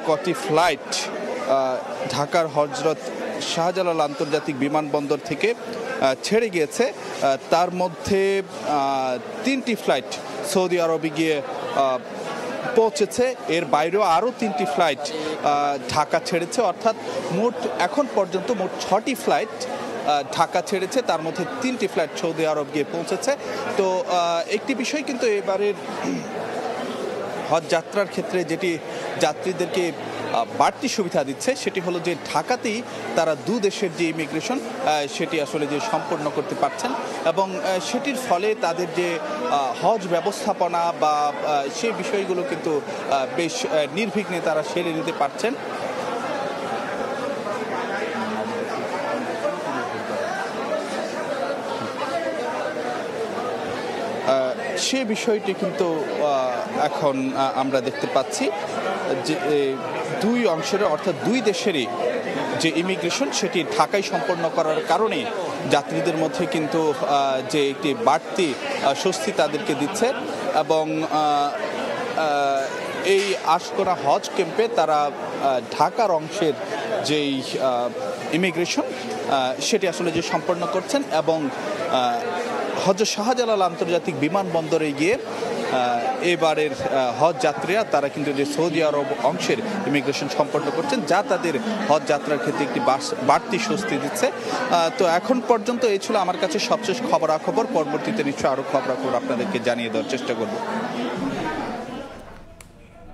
কটি ফ্লাইট ঢাকার হজরত শাহজালাল আন্তর্জাতিক বিমানবন্দর থেকে ছেড়ে গিয়েছে তার মধ্যে 3টি ফ্লাইট সৌদি আরবে গিয়ে পৌঁছেছে। এর বাইরেও আরও 3টি ফ্লাইট ঢাকা ছেড়েছে, অর্থাৎ মোট এখন পর্যন্ত মোট 6টি ফ্লাইট ঢাকা ছেড়েছে, তার মধ্যে 3টি ফ্লাইট সৌদি আরব গিয়ে পৌঁছেছে। তো একটি বিষয় কিন্তু এবারের হজ যাত্রার ক্ষেত্রে যেটি যাত্রীদেরকে বাড়তি সুবিধা দিচ্ছে সেটি হলো যে ঢাকাতেই তারা দু দেশের যে ইমিগ্রেশন সেটি আসলে যে সম্পন্ন করতে পারছেন এবং সেটির ফলে তাদের যে হজ ব্যবস্থাপনা বা সেই বিষয়গুলো কিন্তু বেশ নির্বিঘ্নে তারা সেরে নিতে পারছেন। সে বিষয়টি কিন্তু এখন আমরা দেখতে পাচ্ছি যে দুই অংশের অর্থাৎ দুই দেশেরই যে ইমিগ্রেশন সেটি ঢাকায় সম্পন্ন করার কারণে যাত্রীদের মধ্যে কিন্তু যে একটি বাড়তি স্বস্তি তাদেরকে দিচ্ছে এবং এই আশকোনা হজ ক্যাম্পে তারা ঢাকার অংশের যেই ইমিগ্রেশন সেটি আসলে যে সম্পন্ন করছেন এবং হজরত শাহজালাল আন্তর্জাতিক বিমানবন্দরে গিয়ে এবারের হজ যাত্রীরা তারা কিন্তু যে সৌদি আরব অংশের ইমিগ্রেশন সম্পন্ন করছেন, যা তাদের হজ যাত্রার ক্ষেত্রে একটি বাড়তি স্বস্তি দিচ্ছে। তো এখন পর্যন্ত এই ছিল আমার কাছে সবশেষ খবরাখবর। পরবর্তীতে নিশ্চয়ই আরও খবরাখবর আপনাদেরকে জানিয়ে দেওয়ার চেষ্টা করব।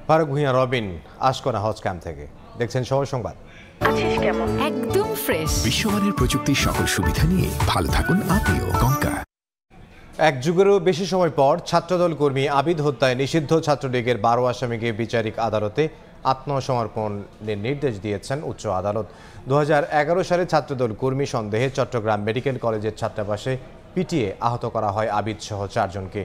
ফারুক ভূঁইয়া রবিন, আশকোনা হজ ক্যাম্প থেকে। দেখছেন সময় সংবাদ। একদম ফ্রেশ বিশ্বমানের প্রযুক্তির সকল সুবিধা নিয়ে ভালো থাকুন আপনিও। কঙ্কা। এক যুগেরও বেশি সময় পর ছাত্রদল কর্মী আবিদ হত্যায় নিষিদ্ধ ছাত্রলীগের 12 আসামিকে বিচারিক আদালতে আত্মসমর্পণের নির্দেশ দিয়েছেন উচ্চ আদালত। 2011 সালে ছাত্রদল কর্মী সন্দেহে চট্টগ্রাম মেডিকেল কলেজের ছাত্রাবাসে পিটিয়ে আহত করা হয় আবিদ সহ 4 জনকে।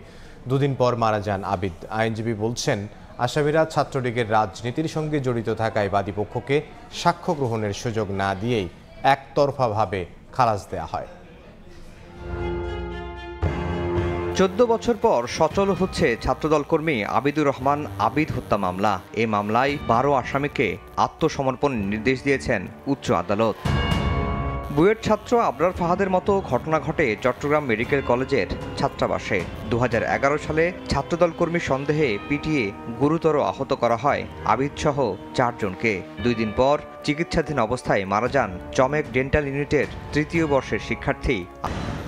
দুদিন পর মারা যান আবিদ। আইনজীবী বলছেন, আসামিরা ছাত্রলীগের রাজনীতির সঙ্গে জড়িত থাকায় বাদীপক্ষকে সাক্ষ্য গ্রহণের সুযোগ না দিয়েই একতরফাভাবে খালাস দেয়া হয়। 14 বছর পর সচল হচ্ছে ছাত্রদল কর্মী আবিদুর রহমান আবিদ হত্যা মামলা। এই মামলায় 12 আসামিকে আত্মসমর্পণের নির্দেশ দিয়েছেন উচ্চ আদালত। বুয়েট ছাত্র আবরার ফাহাদের মতো ঘটনা ঘটে চট্টগ্রাম মেডিকেল কলেজের ছাত্রাবাসে। 2011 সালে ছাত্রদল কর্মী সন্দেহে পিটিয়ে গুরুতর আহত করা হয় আবিদসহ 4 জনকে। 2 দিন পর চিকিৎসাধীন অবস্থায় মারা যান চমেক ডেন্টাল ইউনিটের 3য় বর্ষের শিক্ষার্থী।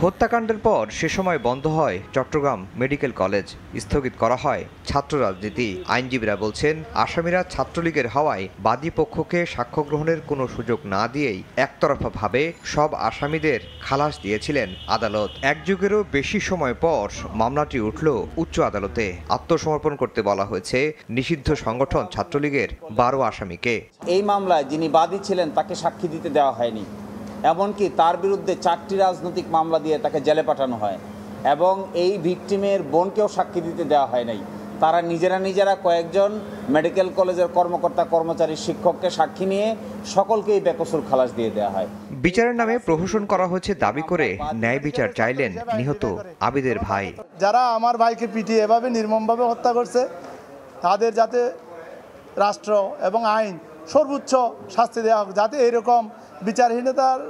হত্যাকাণ্ডের পর সে সময় বন্ধ হয় চট্টগ্রাম মেডিকেল কলেজ, স্থগিত করা হয় ছাত্র রাজনীতি। আইনজীবীরা বলছেন, আসামিরা ছাত্রলীগের হওয়ায় বাদী পক্ষকে সাক্ষ্য গ্রহণের কোনো সুযোগ না দিয়েই একতরফাভাবে সব আসামিদের খালাস দিয়েছিলেন আদালত। 1 যুগেরও বেশি সময় পর মামলাটি উঠল উচ্চ আদালতে। আত্মসমর্পণ করতে বলা হয়েছে নিষিদ্ধ সংগঠন ছাত্রলীগের 12 আসামিকে। এই মামলায় যিনি বাদী ছিলেন তাকে সাক্ষী দিতে দেওয়া হয়নি, এমনকি তার বিরুদ্ধে 4টি রাজনৈতিক মামলা দিয়ে তাকে জেলে পাঠানো হয় এবং এই ভিকটিমের বোনকেও সাক্ষী দিতে দেওয়া হয় নাই। তারা নিজেরা কয়েকজন মেডিকেল কলেজের কর্মকর্তা কর্মচারী শিক্ষককে সাক্ষী নিয়ে সকলকেই বেকসুর খালাস দিয়ে দেওয়া হয়। বিচারের নামে প্রহসন করা হয়েছে দাবি করে ন্যায় বিচার চাইলেন নিহত আবিদের ভাই। যারা আমার ভাইকে পিটিয়ে এভাবে নির্মমভাবে হত্যা করছে তাদের যাতে রাষ্ট্র এবং আইন সর্বোচ্চ শাস্তি দেওয়া হোক, যাতে এইরকম বিচারহীনতার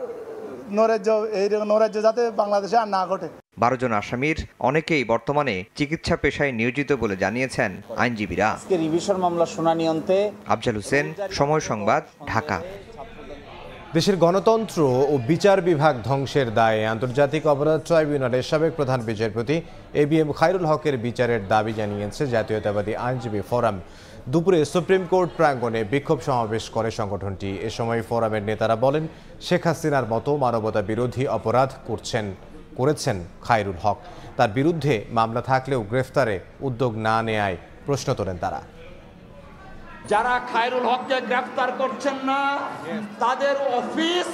নৈরাজ্য যাতে বাংলাদেশে আর না ঘটে। 12 জন আসামির অনেকেই বর্তমানে চিকিৎসা পেশায় নিয়োজিত বলে জানিয়েছেন আইনজীবীরা। রিভিশন মামলা শুনানি অন্তে আফজাল হোসেন, সময় সংবাদ, ঢাকা। দেশের গণতন্ত্র ও বিচার বিভাগ ধ্বংসের দায়ে আন্তর্জাতিক অপরাধ ট্রাইব্যুনালের সাবেক প্রধান বিচারপতি ABM খায়রুল হকের বিচারের দাবি জানিয়েছে জাতীয়তাবাদী আইনজীবী ফোরাম। দুপুরে সুপ্রিম কোর্ট প্রাঙ্গণে বিক্ষোভ সমাবেশ করে সংগঠনটি। এ সময় ফোরামের নেতারা বলেন, শেখ হাসিনার মতো মানবতা বিরোধী অপরাধ করেছেন খায়রুল হক। তার বিরুদ্ধে মামলা থাকলেও গ্রেফতারে উদ্যোগ না নেয়ায় প্রশ্ন তোলেন তারা। যারা খায়রুল হককে গ্রেফতার করছেন না তাদের অফিস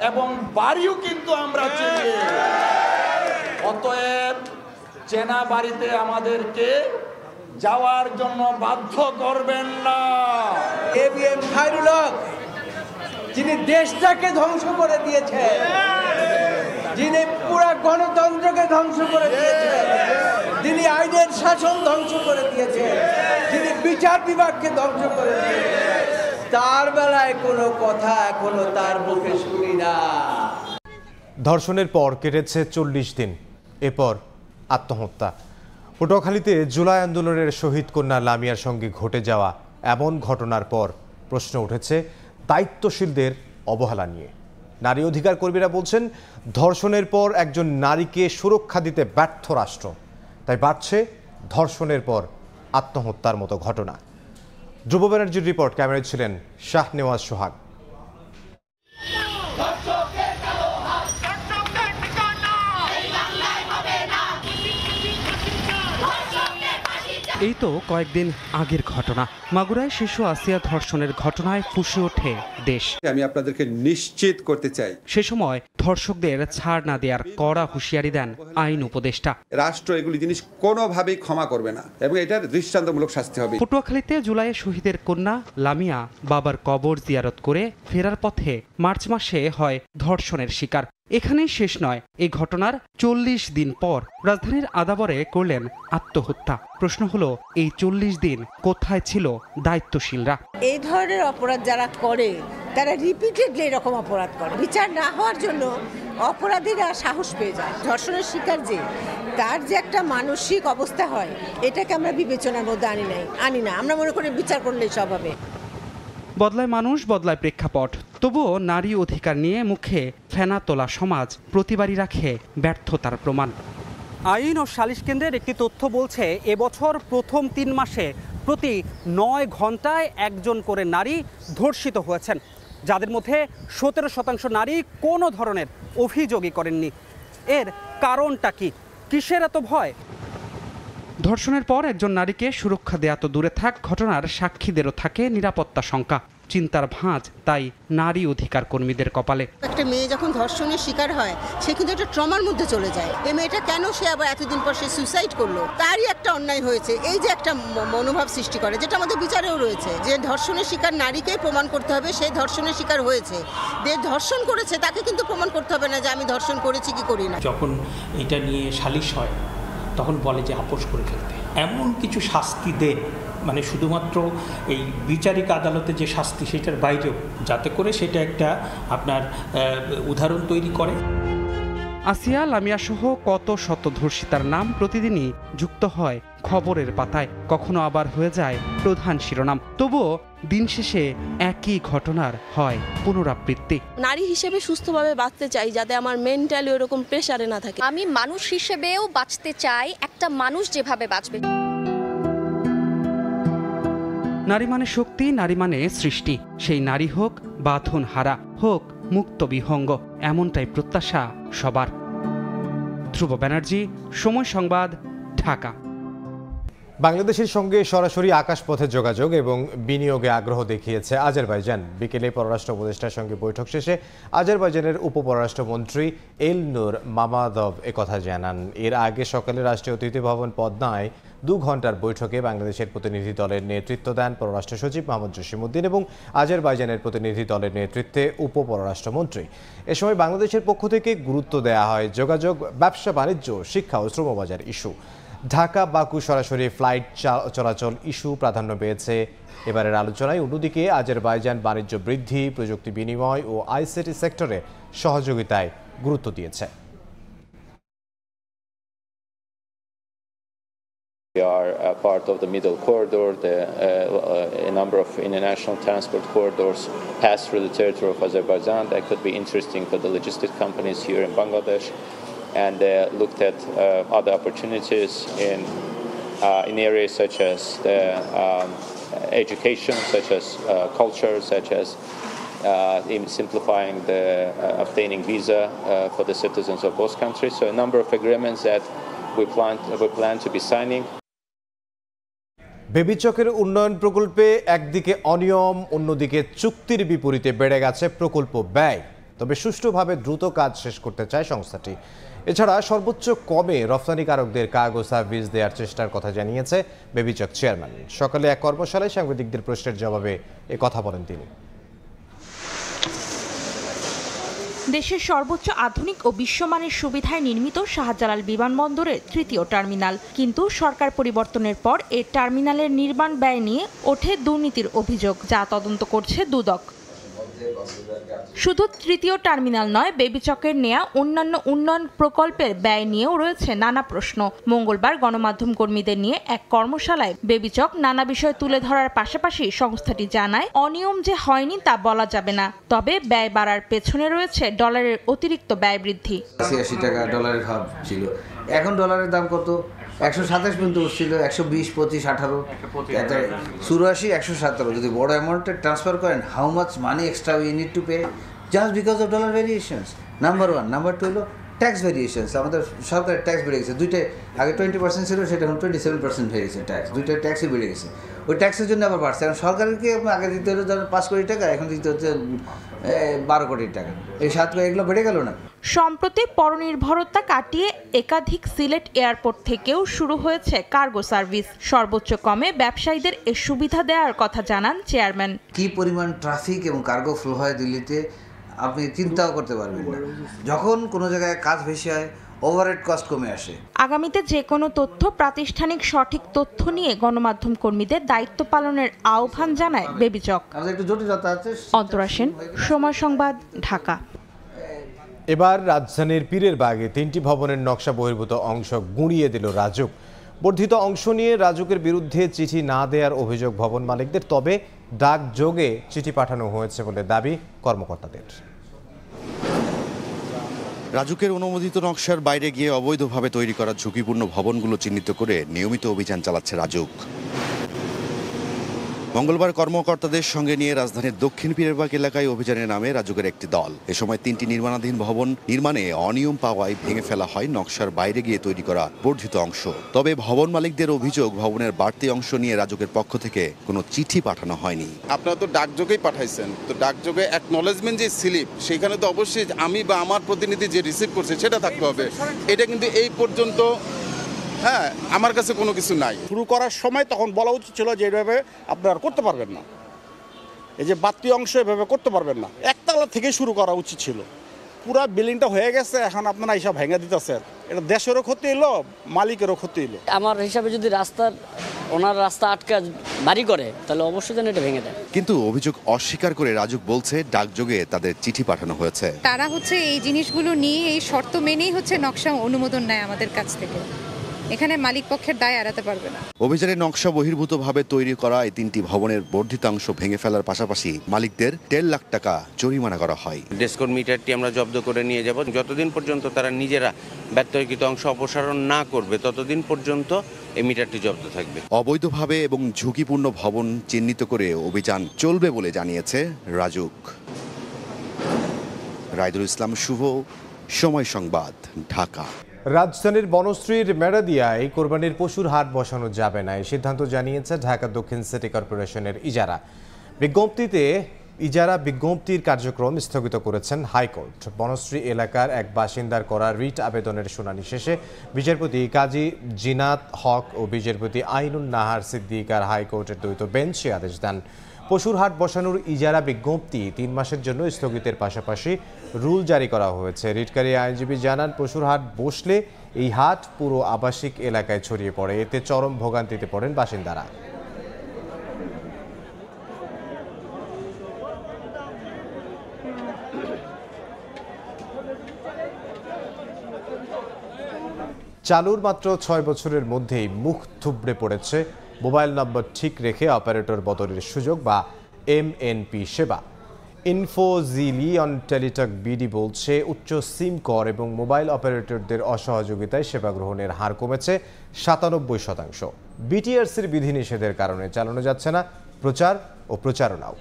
এবং বাড়িও কিন্তু আমরা চিনি। অতএব চেনা বাড়িতে আমাদেরকে যাওয়ার জন্য বাধ্য করবেন না। ABM খায়রুল হক যিনি দেশটাকে ধ্বংস করে দিয়েছেন, যিনি পুরো গণতন্ত্রকে ধ্বংস করে দিয়েছেন, যিনি আইনের শাসন ধ্বংস করে দিয়েছেন, যিনি বিচার বিভাগকে ধ্বংস করে দিয়েছেন, তার বেলায় কোনো কথা এখনো তার মুখে শুনি না। ধর্ষণের পর কেটেছে 40 দিন, এরপর আত্মহত্যা। পটুয়াখালীতে জুলাই আন্দোলনের শহীদ কন্যা লামিয়ার সঙ্গে ঘটে যাওয়া এমন ঘটনার পর প্রশ্ন উঠেছে দায়িত্বশীলদের অবহেলা নিয়ে। নারী অধিকার কর্মীরা বলছেন, ধর্ষণের পর একজন নারীকে সুরক্ষা দিতে ব্যর্থ রাষ্ট্র, তাই বাড়ছে ধর্ষণের পর আত্মহত্যার মতো ঘটনা। ধ্রুব ব্যানার্জির রিপোর্ট, ক্যামেরায় ছিলেন শাহনেওয়াজ সোহাগ। এই তো কয়েকদিন আগের ঘটনা। মাগুরায় শিশু আসিয়া ধর্ষণের ঘটনায় ফুঁসে ওঠে দেশ। আমি আপনাদেরকে নিশ্চিত করতে চাই, সে সময় ধর্ষকদের ছাড় না দেওয়ার কড়া হুঁশিয়ারি দেন আইন উপদেষ্টা। রাষ্ট্র এগুলি জিনিস কোনোভাবেই ক্ষমা করবে না এবং এটার দৃষ্টান্তমূলক শাস্তি হবে। পটুয়াখালীতে জুলাইয়ে শহীদের কন্যা লামিয়া বাবার কবর জিয়ারত করে ফেরার পথে মার্চ মাসে হয় ধর্ষণের শিকার। এখানেই শেষ নয়, এই ঘটনার 40 দিন পর রাজধানীর আদাবরে করলেন আত্মহত্যা। প্রশ্ন হলো, এই 40 দিন কোথায় ছিল দায়িত্বশীলরা? এই ধরনের অপরাধ যারা করে তারা রিপিটেডলি এরকম অপরাধ করে। বিচার না হওয়ার জন্য অপরাধীরা সাহস পেয়ে যায়। ধর্ষণের শিকার যে তার যে একটা মানসিক অবস্থা হয়, এটাকে আমরা বিবেচনার মধ্যে আনি না। আমরা মনে করি বিচার করলেই সব হবে। বদলায় মানুষ, বদলায় প্রেক্ষাপট, তবুও নারী অধিকার নিয়ে মুখে ফেনা তোলা সমাজ প্রতিবারই রাখে ব্যর্থতার প্রমাণ। আইন ও সালিশ কেন্দ্রের একটি তথ্য বলছে, এবছর প্রথম 3 মাসে প্রতি 9 ঘন্টায় একজন করে নারী ধর্ষিত হয়েছেন, যাদের মধ্যে 17% নারী কোনো ধরনের অভিযোগই করেননি। এর কারণটা কি? কিসের এত ভয়? ধর্ষণের পর একজন নারীকে সুরক্ষা দেয়া তো দূরে থাক, ঘটনার সাক্ষীদেরও থাকে নিরাপত্তা শঙ্কা। চিন্তার ভাঁজ তাই নারী অধিকার কর্মীদের কপালে। একটা মেয়ে যখন ধর্ষণের শিকার হয় সে কিন্তু একটা ট্রমার মধ্যে চলে যায়। এই মেয়েটা কেন সে আবার এতদিন পর সে সুইসাইড করলো, তারই একটা অন্যায় হয়েছে। এই যে একটা মনোভাব সৃষ্টি করে, যেটা আমাদের বিচারেও রয়েছে, যে ধর্ষণের শিকার নারীকে প্রমাণ করতে হবে সে ধর্ষণের শিকার হয়েছে। যে ধর্ষণ করেছে তাকে কিন্তু প্রমাণ করতে হবে না যে আমি ধর্ষণ করেছি কি করি না। যখন এটা নিয়ে সালিশ হয় তখন বলে যে আপোষ করে ফেলতে, এমন কিছু শাস্তি দেন মানে শুধুমাত্র এই বিচারিক আদালতে যে শাস্তি সেটার বাইরেও, যাতে করে সেটা একটা আপনার উদাহরণ তৈরি করে। আসিয়া লামিয়া সহ কত শত ধর্ষিতার নাম প্রতিদিনই যুক্ত হয় খবরের পাতায়, কখনো আবার হয়ে যায় প্রধান শিরোনাম। তবুও দিন শেষে একই ঘটনার হয় পুনরাবৃত্তি। নারী হিসেবে সুস্থভাবে বাঁচতে চাই, যাতে আমার মেন্টালি ওরকম প্রেসারে না থাকে। আমি মানুষ হিসেবেও বাঁচতে চাই, একটা মানুষ যেভাবে বাঁচবে। নারী মানে শক্তি, নারী মানে সৃষ্টি। সেই নারী হোক বাঁধন হারা, হোক মুক্ত বিহঙ্গ, এমনটাই প্রত্যাশা সবার। ধ্রুব ব্যানার্জি, সময় সংবাদ, ঢাকা। বাংলাদেশের সঙ্গে সরাসরি আকাশপথে যোগাযোগ এবং বিনিয়োগে আগ্রহ দেখিয়েছে আজারবাইজান। বিকেলে পররাষ্ট্র উপদেষ্টার সঙ্গে বৈঠক শেষে আজারবাইজানের উপপররাষ্ট্রমন্ত্রী এলনুর মামাদভ একথা জানান। এর আগে সকালে রাষ্ট্রীয় অতিথি ভবন পদ্মায় 2 ঘণ্টার বৈঠকে বাংলাদেশের প্রতিনিধি দলের নেতৃত্ব দেন পররাষ্ট্র সচিব মোহাম্মদ জসিমউদ্দিন এবং আজারবাইজানের প্রতিনিধি দলের নেতৃত্বে উপপররাষ্ট্রমন্ত্রী। এ সময় বাংলাদেশের পক্ষ থেকে গুরুত্ব দেওয়া হয় যোগাযোগ, ব্যবসা বাণিজ্য, শিক্ষা ও শ্রমবাজার ইস্যু। ঢাকা বাকু সরাসরি ফ্লাইট চলাচল ইস্যু প্রাধান্য পেয়েছে এবারের আলোচনায়। অন্যদিকে আজারবাইজান বাণিজ্য বৃদ্ধি, প্রযুক্তি বিনিময় ও আইসিটি সেক্টরে সহযোগিতায় গুরুত্ব দিয়েছে। We are part of the middle corridor. A number of international transport corridors pass through the territory of Azerbaijan. That could be interesting for the logistic companies here in Bangladesh. And looked at other opportunities in areas such as the education, such as culture, such as in simplifying the obtaining visa for the citizens of both countries. So a number of agreements that we plan to be signing. বেবিচকের উন্নয়ন প্রকল্পে একদিকে অনিয়ম, অন্যদিকে চুক্তির বিপরীতে বেড়ে গেছে প্রকল্প ব্যয়। তবে সুষ্ঠুভাবে দ্রুত কাজ শেষ করতে চায় সংস্থাটি। এছাড়া সর্বোচ্চ কমে রপ্তানিকারকদের কার্গো সার্ভিস দেওয়ার চেষ্টার কথা জানিয়েছে বেবিচক চেয়ারম্যান। সকালে এক কর্মশালায় সাংবাদিকদের প্রশ্নের জবাবে এ কথা বলেন তিনি। দেশের সর্বোচ্চ আধুনিক ও বিশ্বমানের সুবিধায় নির্মিত শাহজালাল বিমানবন্দরের 3য় টার্মিনাল, কিন্তু সরকার পরিবর্তনের পর এই টার্মিনালের নির্মাণ ব্যয় নিয়ে ওঠে দুর্নীতির অভিযোগ, যা তদন্ত করছে দুদক। শুধু 3য় টার্মিনাল নয়, বেবিচকের নেয়া অন্যান্য উন্নয়ন প্রকল্পের ব্যয় নিয়েও রয়েছে নানা প্রশ্ন। মঙ্গলবার গণমাধ্যম কর্মীদের নিয়ে এক কর্মশালায় বেবিচক নানা বিষয় তুলে ধরার পাশাপাশি সংস্থাটি জানায়, অনিয়ম যে হয়নি তা বলা যাবে না, তবে ব্যয় বাড়ার পেছনে রয়েছে ডলারের অতিরিক্ত ব্যয় বৃদ্ধি। 80 টাকা ডলারের হাব ছিল, এখন ডলারের দাম কত? 127 পর্যন্ত উঠছিল, 120, 25, 18, 84, 117। যদি বড় অ্যামাউন্টে ট্রান্সফার করেন, how much money extra we need to pay just because of dollar variations. Number 1। Number 2 হলো ট্যাক্স ভেরিয়েশনস। আমাদের সরকারের ট্যাক্স বেড়ে গেছে, দুইটাই আগে 20% ছিল, সেটা এখন 27% হয়ে গেছে ট্যাক্স। দুইটা ট্যাক্সই বেড়ে গেছে, ওই ট্যাক্সের জন্য আবার বাড়ছে। এখন সরকারকে আগে দিতে হলো ধরুন 5 কোটি টাকা, এখন দিতে হচ্ছে 12 কোটি টাকা। এই 7 কোটি এগুলো বেড়ে গেল না। সম্প্রতি পরনির্ভরতা কাটিয়ে একাধিক সিলেট এয়ারপোর্ট থেকেও শুরু হয়েছে কার্গো সার্ভিস। সর্বোচ্চ কমে ব্যবসায়ীদের এ সুবিধা দেওয়ার কথা জানান চেয়ারম্যান। কি পরিমাণ ট্রাফিক এবং কার্গো ফ্লো হয় দিল্লিতে আপনি চিন্তাও করতে পারবেন না। যখন কোনো জায়গায় কাজ বেশি হয়, ওভারহেড কস্ট কমে আসে। আগামীতে যে কোনো তথ্য প্রাতিষ্ঠানিক সঠিক তথ্য নিয়ে গণমাধ্যম কর্মীদের দায়িত্ব পালনের আহ্বান জানায় বেবিচক। অন্তরা সেন, সময় সংবাদ, ঢাকা। এবার রাজধানীর পীরের বাগে 3টি ভবনের নকশা বহির্ভূত অংশ গুঁড়িয়ে দিল রাজুক। বর্ধিত অংশ নিয়ে রাজুকের বিরুদ্ধে চিঠি না দেওয়ার অভিযোগ ভবন মালিকদের, তবে ডাকযোগে চিঠি পাঠানো হয়েছে বলে দাবি কর্মকর্তাদের। রাজুকের অনুমোদিত নকশার বাইরে গিয়ে অবৈধভাবে তৈরি করা ঝুঁকিপূর্ণ ভবনগুলো চিহ্নিত করে নিয়মিত অভিযান চালাচ্ছে রাজুক। মঙ্গলবার কর্মকর্তাদের সঙ্গে নিয়ে রাজধানীর দক্ষিণ পীরেরবাগ এলাকায় অভিযানে নামে রাজুকের একটি দল। এ সময় 3টি নির্মাণাধীন ভবন নির্মাণে অনিয়ম পাওয়ায় ভেঙে ফেলা হয় নকশার বাইরে গিয়ে তৈরি করা বর্ধিত অংশ। তবে ভবন মালিকদের অভিযোগ, ভবনের বাড়তি অংশ নিয়ে রাজুকের পক্ষ থেকে কোনো চিঠি পাঠানো হয়নি। আপনারা তো ডাকযোগেই পাঠাইছেন, তো ডাকযোগে অ্যাকনলেজমেন্ট যে স্লিপ, সেখানে তো অবশ্যই আমি বা আমার প্রতিনিধি যে রিসিভ করছে সেটা থাকতে হবে। এটা কিন্তু এই পর্যন্ত আমার কাছে কোনো কিছু নাই। শুরু করার সময় তখন বলা উচিত ছিল যে এইভাবে আপনারা করতে পারবেন না, এই যে বাড়তি অংশ এভাবে করতে পারবেন না, একতলা থেকে শুরু করা উচিত ছিল। পুরো বিল্ডিংটা হয়ে গেছে, এখন আপনারা এইসব ভেঙে দিতেছেন। এটা দেশেরও ক্ষতি হলো, মালিকেরও ক্ষতি হলো। আমার হিসাবে যদি ওনার রাস্তা আটকা বাড়ি করে, তাহলে অবশ্যই যেন এটা ভেঙে দেয়। কিন্তু অভিযোগ অস্বীকার করে রাজুক বলছে ডাকযোগে তাদের চিঠি পাঠানো হয়েছে। তারা এই জিনিসগুলো নিয়ে এই শর্ত মেনেই নকশা অনুমোদন নেয় আমাদের কাছ থেকে। এখানে মালিক পক্ষের দায় এড়াতে পারবে না। অভিযানে নকশা বহির্ভূতভাবে তৈরি করা এই 3টি ভবনের বর্ধিত অংশ ভেঙে ফেলার পাশাপাশি মালিকদের 1.5 লাখ টাকা জরিমানা করা হয়। ডেসকোর মিটারটি আমরা জব্দ করে নিয়ে যাব। যতদিন পর্যন্ত তারা নিজেরা ব্যত্যয়কৃত অংশ অপসারণ না করবে, ততদিন পর্যন্ত এই মিটারটি জব্দ থাকবে। অবৈধভাবে এবং ঝুঁকিপূর্ণ ভবন চিহ্নিত করে অভিযান চলবে বলে জানিয়েছে রাজুক। রাইদুল ইসলাম শুভ, সময় সংবাদ, ঢাকা। রাজধানীর বনশ্রীর মেরাদিয়ায় কোরবানির পশুর হাট বসানো যাবে না, এই সিদ্ধান্ত জানিয়েছে ঢাকা দক্ষিণ সিটি কর্পোরেশনের ইজারা। বিজ্ঞপ্তির কার্যক্রম স্থগিত করেছেন হাইকোর্ট। বনশ্রী এলাকার এক বাসিন্দার করা রিট আবেদনের শুনানি শেষে বিচারপতি কাজী জিনাত হক ও বিচারপতি আইনুন নাহার সিদ্দিকার হাইকোর্টের দ্বৈত বেঞ্চ আদেশ দেন। পশুর হাট বসানোর ইজারা বিজ্ঞপ্তি 3 মাসের জন্য স্থগিতের পাশাপাশি রুল জারি করা হয়েছে। রিটকারী আইনজীবী জানান, পশুর হাট বসলে এই হাট পুরো আবাসিক এলাকায় ছড়িয়ে পড়ে, এতে চরম ভোগান্তিতে পড়েন বাসিন্দারা। চালুর মাত্র 6 বছরের মধ্যেই মুখ থুবড়ে পড়েছে মোবাইল নম্বর ঠিক রেখে অপারেটর বদলের সুযোগ বা MNP সেবা। ইনফোজিলিয়ন টেলিটক বিডি বলছে, উচ্চ সিম কর এবং মোবাইল অপারেটরদের অসহযোগিতায় সেবা গ্রহণের হার কমেছে 97%। বিটিআরসির বিধিনিষেধের কারণে চালানো যাচ্ছে না প্রচার ও প্রচারণাও।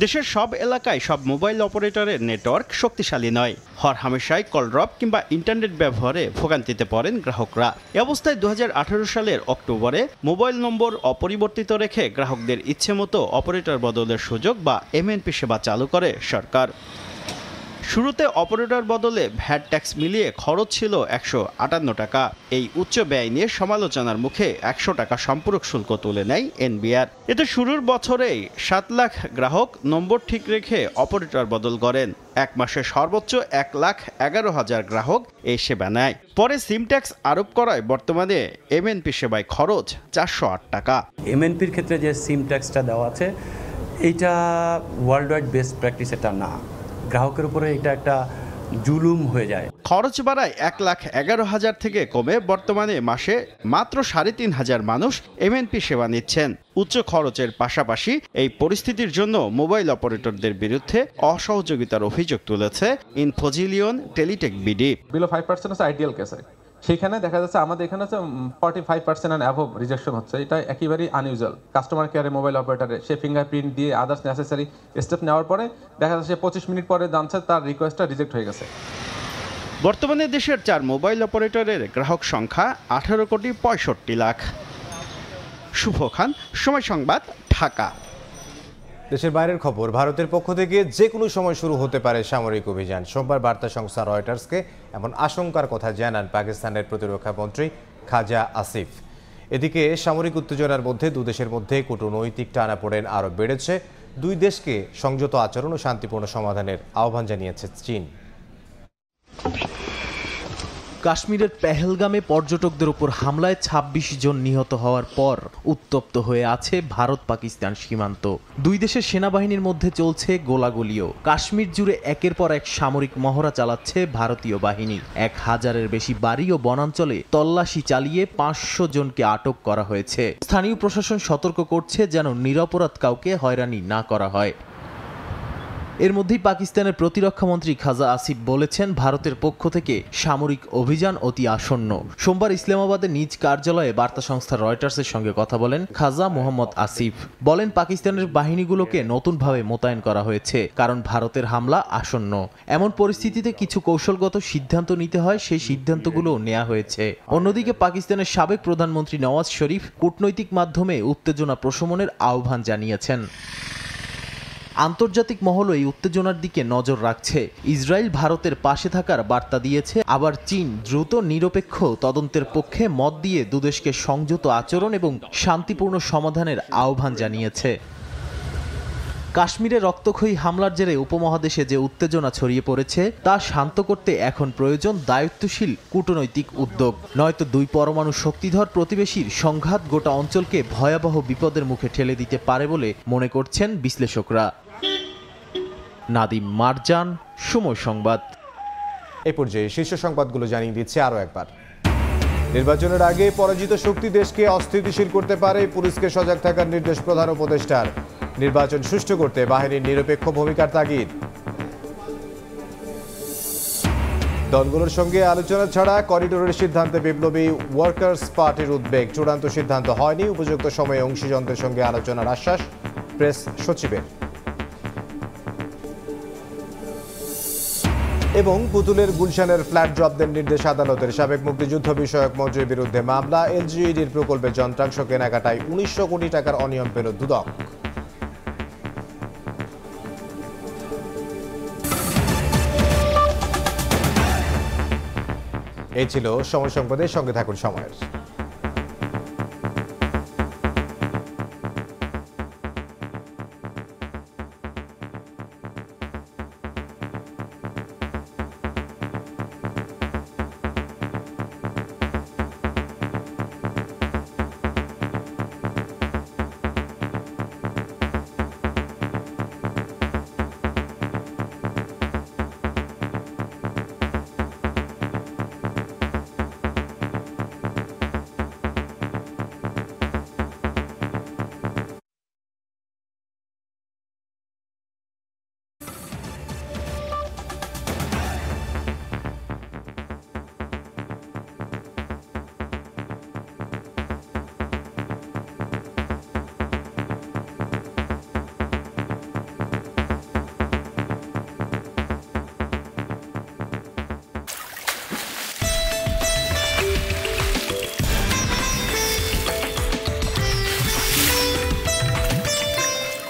দেশের সব এলাকায় সব মোবাইল অপারেটরের নেটওয়ার্ক শক্তিশালী নয়। হরহামেশাই কল ড্রপ কিংবা ইন্টারনেট ব্যবহারে ভোগান্তিতে পড়েন গ্রাহকরা। এ অবস্থায় 2018 সালের অক্টোবরে মোবাইল নম্বর অপরিবর্তিত রেখে গ্রাহকদের ইচ্ছেমতো অপারেটর বদলের সুযোগ বা MNP সেবা চালু করে সরকার। শুরুতে অপারেটর বদলে ভ্যাট ট্যাক্স মিলিয়ে খরচ ছিল 158 টাকা। এই উচ্চ ব্যয় নিয়ে সমালোচনার মুখে 100 টাকা সম্পূরক শুল্ক তুলে নেয় NBR। এতে শুরুর বছরেই 7 লাখ গ্রাহক নম্বর ঠিক রেখে অপারেটর বদল করেন। এক মাসে সর্বোচ্চ 1,11,000 গ্রাহক এই সেবা নেয়। পরে সিম ট্যাক্স আরোপ করায় বর্তমানে MNP সেবায় খরচ 408 টাকা। MNPর ক্ষেত্রে যে সিম ট্যাক্সটা দেওয়া আছে, এইটা ওয়ার্ল্ড ওয়াইড বেস্ট প্র্যাকটিস এটা না, গ্রাহকের উপরে এটা একটা জুলুম হয়ে যায়। খরচ বাড়ায় 1,11,000 থেকে কমে বর্তমানে মাসে মাত্র 3,500 মানুষ MNP সেবা নিচ্ছেন। উচ্চ খরচের পাশাপাশি এই পরিস্থিতির জন্য মোবাইল অপারেটরদের বিরুদ্ধে অসহযোগিতার অভিযোগ তুলেছে ইনফোজিলিয়ন টেলিটেক বিডি। বিলো 5% হচ্ছে আইডিয়াল কেসে, সেখানে দেখা যাচ্ছে আমাদের এখানে হচ্ছে 45% অ্যান্ড অ্যাবভ রিজেকশন হচ্ছে। এটা একেবারেই আনইউজুয়াল। কাস্টমার কেয়ারে মোবাইল অপারেটরে সে ফিঙ্গারপ্রিন্ট দিয়ে আদার্স নেসেসারি স্টেপ নেওয়ার পরে দেখা যাচ্ছে 25 মিনিট পরে জানছে তার রিকোয়েস্টটা রিজেক্ট হয়ে গেছে। বর্তমানে দেশের 4 মোবাইল অপারেটরের গ্রাহক সংখ্যা 18,65 লাখ। শুভ খান, সময় সংবাদ, ঢাকা। দেশের বাইরের খবর, ভারতের পক্ষ থেকে যে কোনো সময় শুরু হতে পারে সামরিক অভিযান। সোমবার বার্তা সংস্থা রয়টার্সকে এমন আশঙ্কার কথা জানান পাকিস্তানের প্রতিরক্ষা মন্ত্রী খাজা আসিফ। এদিকে সামরিক উত্তেজনার মধ্যে দুদেশের মধ্যে কূটনৈতিক টানাপোড়েন আরও বেড়েছে। দুই দেশকে সংযত আচরণ ও শান্তিপূর্ণ সমাধানের আহ্বান জানিয়েছে চীন। কাশ্মীরের পেহেলগামে পর্যটকদের উপর হামলায় 26 জন নিহত হওয়ার পর উত্তপ্ত হয়ে আছে ভারত পাকিস্তান সীমান্ত। দুই দেশের সেনাবাহিনীর মধ্যে চলছে গোলাগুলিও। কাশ্মীর জুড়ে একের পর এক সামরিক মহড়া চালাচ্ছে ভারতীয় বাহিনী। 1000-এর বেশি বাড়ি ও বনাঞ্চলে তল্লাশি চালিয়ে 500 জনকে আটক করা হয়েছে। স্থানীয় প্রশাসন সতর্ক করছে যেন নিরপরাধ কাউকে হয়রানি না করা হয়। এর মধ্যেই পাকিস্তানের প্রতিরক্ষামন্ত্রী খাজা আসিফ বলেছেন, ভারতের পক্ষ থেকে সামরিক অভিযান অতি আসন্ন। সোমবার ইসলামাবাদে নিজ কার্যালয়ে বার্তা সংস্থা রয়টার্সের সঙ্গে কথা বলেন খাজা মোহাম্মদ আসিফ। বলেন, পাকিস্তানের বাহিনীগুলোকে নতুনভাবে মোতায়েন করা হয়েছে, কারণ ভারতের হামলা আসন্ন। এমন পরিস্থিতিতে কিছু কৌশলগত সিদ্ধান্ত নিতে হয়, সেই সিদ্ধান্তগুলো নেওয়া হয়েছে। অন্যদিকে পাকিস্তানের সাবেক প্রধানমন্ত্রী নওয়াজ শরীফ কূটনৈতিক মাধ্যমে উত্তেজনা প্রশমনের আহ্বান জানিয়েছেন। আন্তর্জাতিক মহল এই উত্তেজনার দিকে নজর রাখছে। ইসরায়েল ভারতের পাশে থাকার বার্তা দিয়েছে, আবার চীন দ্রুত নিরপেক্ষ তদন্তের পক্ষে মত দিয়ে দুদেশকে সংযত আচরণ এবং শান্তিপূর্ণ সমাধানের আহ্বান জানিয়েছে। কাশ্মীরে রক্তক্ষয়ী হামলার জেরে উপমহাদেশে যে উত্তেজনা ছড়িয়ে পড়েছে তা শান্ত করতে এখন প্রয়োজন দায়িত্বশীল কূটনৈতিক উদ্যোগ। নয়তো দুই পরমাণু শক্তিধর প্রতিবেশীর সংঘাত গোটা অঞ্চলকে ভয়াবহ বিপদের মুখে ঠেলে দিতে পারে বলে মনে করছেন বিশ্লেষকরা। নাদিম মারজান, সময় সংবাদ। এই পর্যায়ে শীর্ষ সংবাদগুলো জানিয়ে দিচ্ছে আরও একবার। নির্বাচনের আগে পরাজিত শক্তি দেশকে অস্থিতিশীল করতে পারে, পুলিশকে সজাগ থাকার নির্দেশ প্রধান উপদেষ্টার। নির্বাচন সুষ্ঠু করতে বাহিনীর নিরপেক্ষ ভূমিকার তাগিদ। দলগুলোর সঙ্গে আলোচনা ছাড়া করিডোরের সিদ্ধান্তে বিপ্লবী ওয়ার্কার্স পার্টির উদ্বেগ। চূড়ান্ত সিদ্ধান্ত হয়নি, উপযুক্ত সময়ে অংশীজনদের সঙ্গে আলোচনার আশ্বাস প্রেস সচিবের। এবং পুতুলের গুলশানের ফ্ল্যাট জব্দের নির্দেশ আদালতের। সাবেক মুক্তিযুদ্ধ বিষয়ক মন্ত্রীর বিরুদ্ধে মামলা। এলজিইডির প্রকল্পে যন্ত্রাংশ কেনাকাটায় ১৯০০ কোটি টাকার অনিয়ম পেল দুদক। এই ছিল সময় সংবাদের সঙ্গে থাকুন সময়ের।